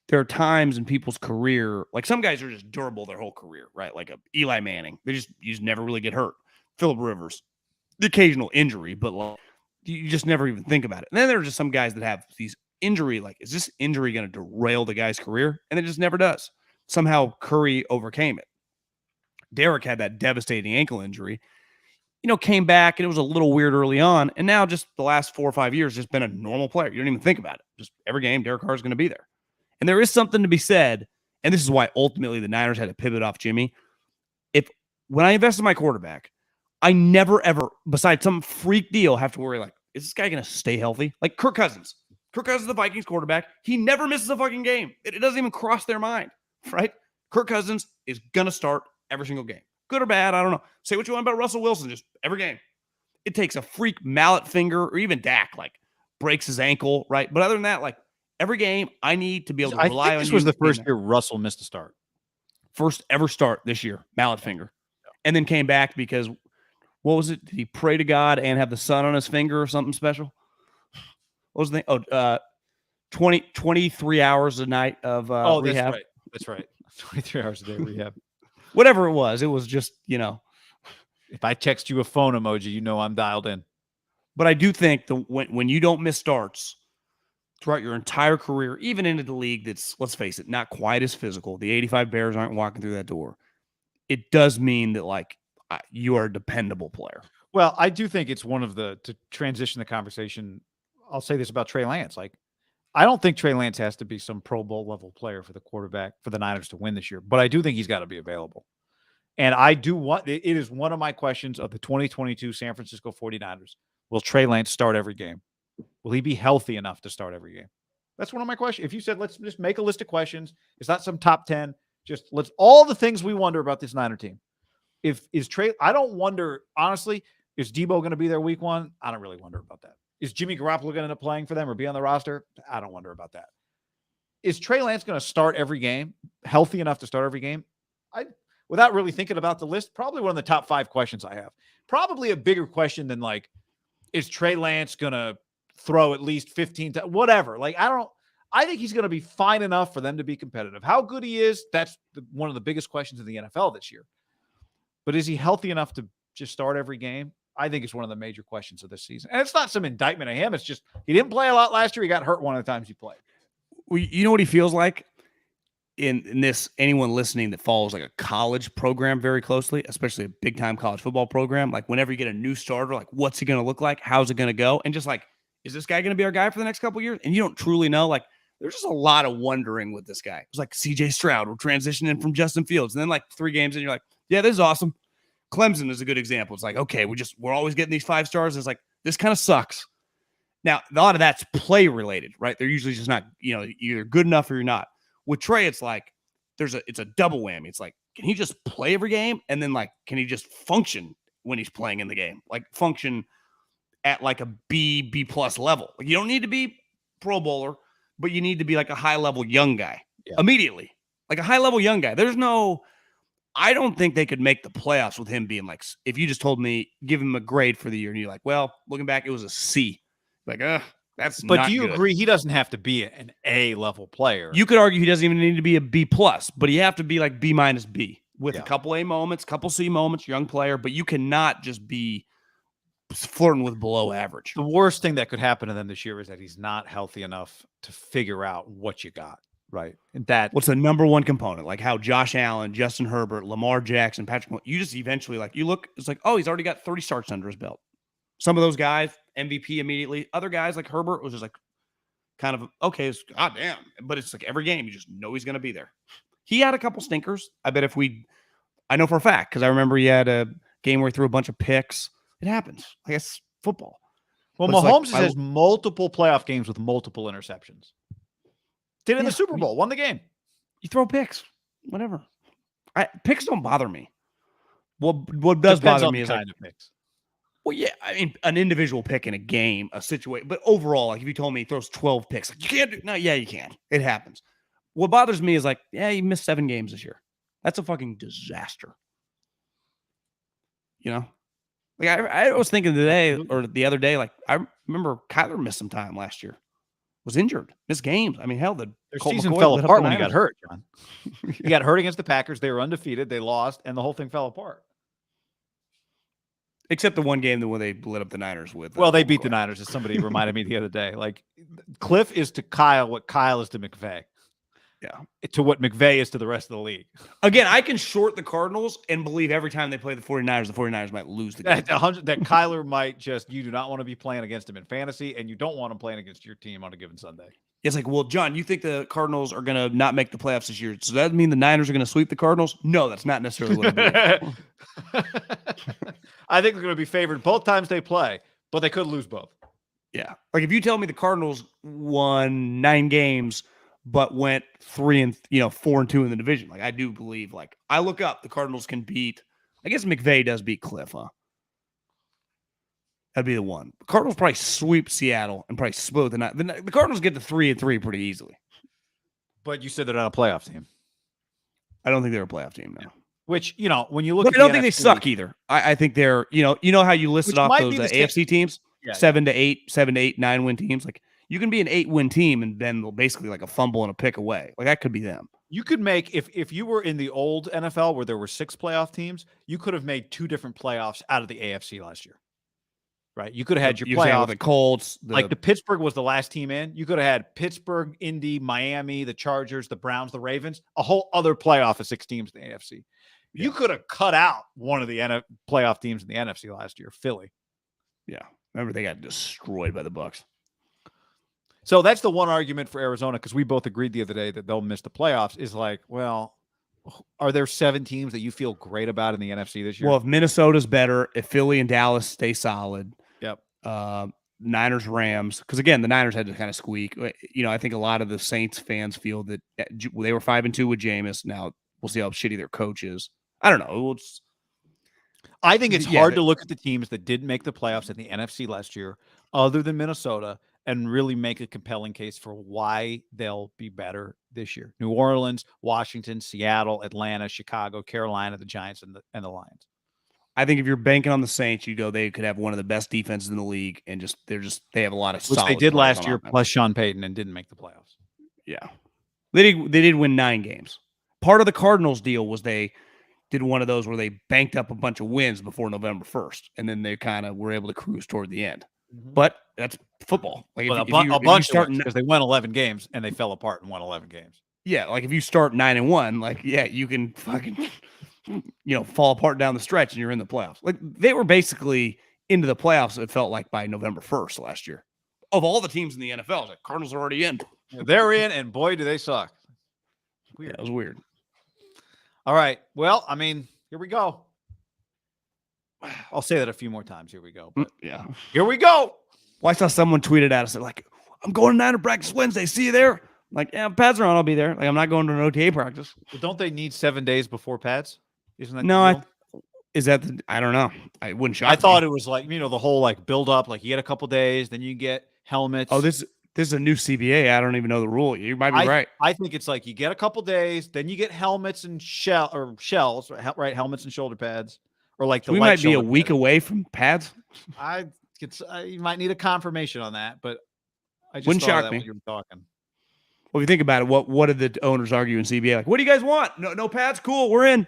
Speaker 2: there are times in people's career, like some guys are just durable their whole career, right? Like a Eli Manning. You just never really get hurt. Phillip Rivers, the occasional injury, but like, you just never even think about it. And then there are just some guys that have these injury, like, is this injury going to derail the guy's career? And it just never does. Somehow Curry overcame it. Derek had that devastating ankle injury, came back, and it was a little weird early on. And now just the last 4 or 5 years, just been a normal player. You don't even think about it. Just every game, Derek Carr is going to be there. And there is something to be said, and this is why ultimately the Niners had to pivot off Jimmy. When I invest in my quarterback, I never, ever, besides some freak deal, have to worry, like, is this guy going to stay healthy? Like Kirk Cousins. Kirk Cousins is the Vikings quarterback. He never misses a fucking game. It doesn't even cross their mind, right? Kirk Cousins is going to start every single game. Good or bad, I don't know. Say what you want about Russell Wilson, just every game. It takes a freak mallet finger, or even Dak, like, breaks his ankle, right? But other than that, like, every game, I need to be able to rely on you.
Speaker 1: This was the first year Russell missed a start. First
Speaker 2: ever start this year, mallet finger. And then came back because, what was it? Did he pray to God and have the sun on his finger or something special? What was the thing? 23 hours a night of rehab.
Speaker 1: That's right. 23 hours a day rehab.
Speaker 2: Whatever it was just,
Speaker 1: if I text you a phone emoji, I'm dialed in.
Speaker 2: But I do think when you don't miss starts throughout your entire career, even into the league that's, let's face it, not quite as physical, the 85 Bears aren't walking through that door. It does mean that, like, you are a dependable player.
Speaker 1: Well, I do think it's one of to transition the conversation. I'll say this about Trey Lance. Like, I don't think Trey Lance has to be some Pro Bowl level player for the quarterback for the Niners to win this year, but I do think he's got to be available. And I do want, it is one of my questions of the 2022 San Francisco 49ers. Will Trey Lance start every game? Will he be healthy enough to start every game? That's one of my questions. If you said, let's just make a list of questions, it's not some top 10, just let's all the things we wonder about this Niner team. I don't wonder, honestly, is Debbo going to be there week one? I don't really wonder about that. Is Jimmy Garoppolo going to end up playing for them or be on the roster? I don't wonder about that. Is Trey Lance going to start every game, healthy enough to start every game? Without really thinking about the list, probably one of the top 5 questions I have. Probably a bigger question than, like, is Trey Lance going to throw at least 15 times? Whatever. Like, I think he's going to be fine enough for them to be competitive. How good he is, that's one of the biggest questions in the NFL this year. But is he healthy enough to just start every game? I think it's one of the major questions of this season. And it's not some indictment of him. It's just he didn't play a lot last year. He got hurt one of the times he played.
Speaker 2: Well, you know what he feels like? In this, anyone listening that follows like a college program very closely, especially a big-time college football program, like whenever you get a new starter, like what's he going to look like? How's it going to go? And just like, is this guy going to be our guy for the next couple of years? And you don't truly know. Like, there's just a lot of wondering with this guy. It's like CJ Stroud will transition in from Justin Fields. And then like 3 games in, you're like, yeah, this is awesome. Clemson is a good example. It's like, okay, we're always getting these 5 stars. And it's like, this kind of sucks. Now, a lot of that's play related, right? They're usually just not, you're good enough or you're not. With Trey, it's like, it's a double whammy. It's like, can he just play every game? And then like, can he just function when he's playing in the game? Like function at like a B plus level. Like, you don't need to be Pro Bowler, but you need to be like a high level young guy immediately. Like a high level young guy. I don't think they could make the playoffs with him being like, if you just told me, give him a grade for the year, and you're like, well, looking back, it was a C. Like, that's not good. But
Speaker 1: do you agree he doesn't have to be an A level player?
Speaker 2: You could argue he doesn't even need to be a B plus, but you have to be like B minus B with a couple A moments, couple C moments, young player, but you cannot just be flirting with below average.
Speaker 1: The worst thing that could happen to them this year is that he's not healthy enough to figure out what you got. Right. And
Speaker 2: what's the number one component? Like how Josh Allen, Justin Herbert, Lamar Jackson, Patrick, you just eventually you look, it's like, oh, he's already got 30 starts under his belt. Some of those guys, MVP immediately. Other guys like Herbert was just like kind of, okay, it's goddamn. But it's like every game, you just know he's going to be there. He had a couple stinkers. I bet I know for a fact, because I remember he had a game where he threw a bunch of picks. It happens. I guess football.
Speaker 1: Well, Mahomes has multiple playoff games with multiple interceptions. Did in the Super Bowl, won the game.
Speaker 2: You throw picks, whatever. Picks don't bother me. What does bother me is kind of picks. Well, yeah, I mean, an individual pick in a game, a situation, but overall, like if you told me he throws 12 picks, like you can't do. No, yeah, you can. It happens. What bothers me is like, yeah, he missed 7 games this year. That's a fucking disaster. You know, like I was thinking today or the other day, like I remember Kyler missed some time last year, was injured, missed games. I mean, hell, their
Speaker 1: season fell apart when he got hurt, John. He got hurt against the Packers. They were undefeated. They lost, and the whole thing fell apart.
Speaker 2: Except the one game that when they lit up the Niners with.
Speaker 1: Well, they beat the Niners, as somebody reminded me the other day. Like, Cliff is to Kyle what Kyle is to McVay.
Speaker 2: Yeah.
Speaker 1: To what McVay is to the rest of the league.
Speaker 2: Again, I can short the Cardinals and believe every time they play the 49ers might lose the game.
Speaker 1: That Kyler might just, you do not want to be playing against him in fantasy, and you don't want him playing against your team on a given Sunday.
Speaker 2: It's like, well, John, you think the Cardinals are going to not make the playoffs this year? So does that mean the Niners are going to sweep the Cardinals? No, that's not necessarily what I believe.
Speaker 1: I think they're going to be favored both times they play, but they could lose both.
Speaker 2: Yeah. Like if you tell me the Cardinals won 9 games, but went 4-2 in the division, like I do believe, like I look up, the Cardinals can beat, I guess McVay does beat Cliff, huh? That'd be the one. The Cardinals probably sweep Seattle and probably split the night. The Cardinals get to 3-3 pretty easily.
Speaker 1: But you said they're not a playoff team.
Speaker 2: I don't think they're a playoff team now.
Speaker 1: Which, when you look
Speaker 2: at I don't think they suck either. I think they're, you know how you listed off those AFC teams? Yeah, 7 to 8, 9-win teams. Like you can be an 8-win team and then they'll basically like a fumble and a pick away. Like that could be them.
Speaker 1: You could make, if you were in the old NFL where there were 6 playoff teams, you could have made 2 different playoffs out of the AFC last year. Right. You could have had your playoffs.
Speaker 2: The Colts.
Speaker 1: Like the Pittsburgh was the last team in. You could have had Pittsburgh, Indy, Miami, the Chargers, the Browns, the Ravens, a whole other playoff of 6 teams in the AFC. Yeah. You could have cut out one of the playoff teams in the NFC last year, Philly.
Speaker 2: Yeah. Remember, they got destroyed by the Bucs.
Speaker 1: So that's the one argument for Arizona, because we both agreed the other day that they'll miss the playoffs, is like, well, are there 7 teams that you feel great about in the NFC this year?
Speaker 2: Well, if Minnesota's better, if Philly and Dallas stay solid.
Speaker 1: Yep.
Speaker 2: Niners, Rams, because again, the Niners had to kind of squeak. I think a lot of the Saints fans feel that they were 5-2 with Jameis. Now we'll see how shitty their coach is. I don't know.
Speaker 1: I think it's hard to look at the teams that didn't make the playoffs in the NFC last year, other than Minnesota, and really make a compelling case for why they'll be better this year. New Orleans, Washington, Seattle, Atlanta, Chicago, Carolina, the Giants, and the Lions.
Speaker 2: I think if you're banking on the Saints, you go, they could have one of the best defenses in the league, and they have a lot of
Speaker 1: solid. Which they did last year, plus Sean Payton, and didn't make the playoffs.
Speaker 2: Yeah, they did win 9 games. Part of the Cardinals deal was they did one of those where they banked up a bunch of wins before November 1st, and then they kind of were able to cruise toward the end. Mm-hmm. But that's football. Like
Speaker 1: a bunch of because they won 11 games and they fell apart and won 11 games.
Speaker 2: Yeah, like if you start 9-1, like you can fucking fall apart down the stretch and you're in the playoffs. Like they were basically into the playoffs, it felt like, by November 1st last year. Of all the teams in the NFL, like Cardinals are already in.
Speaker 1: They're in, and boy, do they suck.
Speaker 2: Weird. Yeah, it was weird.
Speaker 1: All right. Well, I mean, here we go. I'll say that a few more times. Here we go. But
Speaker 2: yeah.
Speaker 1: Here we go.
Speaker 2: Well, I saw someone tweeted at us like, I'm going to Niner practice Wednesday. See you there. Like, yeah, pads are on. I'll be there. Like, I'm not going to an OTA practice.
Speaker 1: Well, don't they need 7 days before pads? Isn't that
Speaker 2: no? I don't know. I wouldn't shock.
Speaker 1: I thought it was like the whole like build up. Like you get a couple days, then you get helmets.
Speaker 2: Oh, this is a new CBA. I don't even know the rule. You might be right.
Speaker 1: I think it's like you get a couple days, then you get helmets and shells, right? Helmets and shoulder pads, or like
Speaker 2: we might be a week away from pads.
Speaker 1: You might need a confirmation on that, but I just
Speaker 2: wouldn't
Speaker 1: shock
Speaker 2: me
Speaker 1: when you were talking.
Speaker 2: Well, if you think about it, what did the owners argue in CBA? Like, what do you guys want? No pads? Cool, we're in.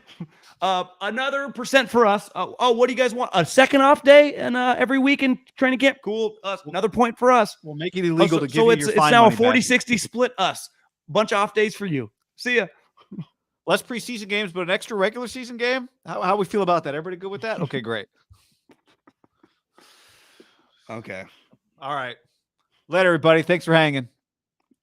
Speaker 2: Another % for us. What do you guys want? A second off day and every week in training camp? Cool. Another point for us.
Speaker 1: We'll make it illegal to give you your fine.
Speaker 2: So it's now a 40-60 split us. Bunch of off days for you. See ya.
Speaker 1: Less preseason games, but an extra regular season game? How we feel about that? Everybody good with that? Okay, great.
Speaker 2: Okay.
Speaker 1: All right. Later, everybody. Thanks for hanging.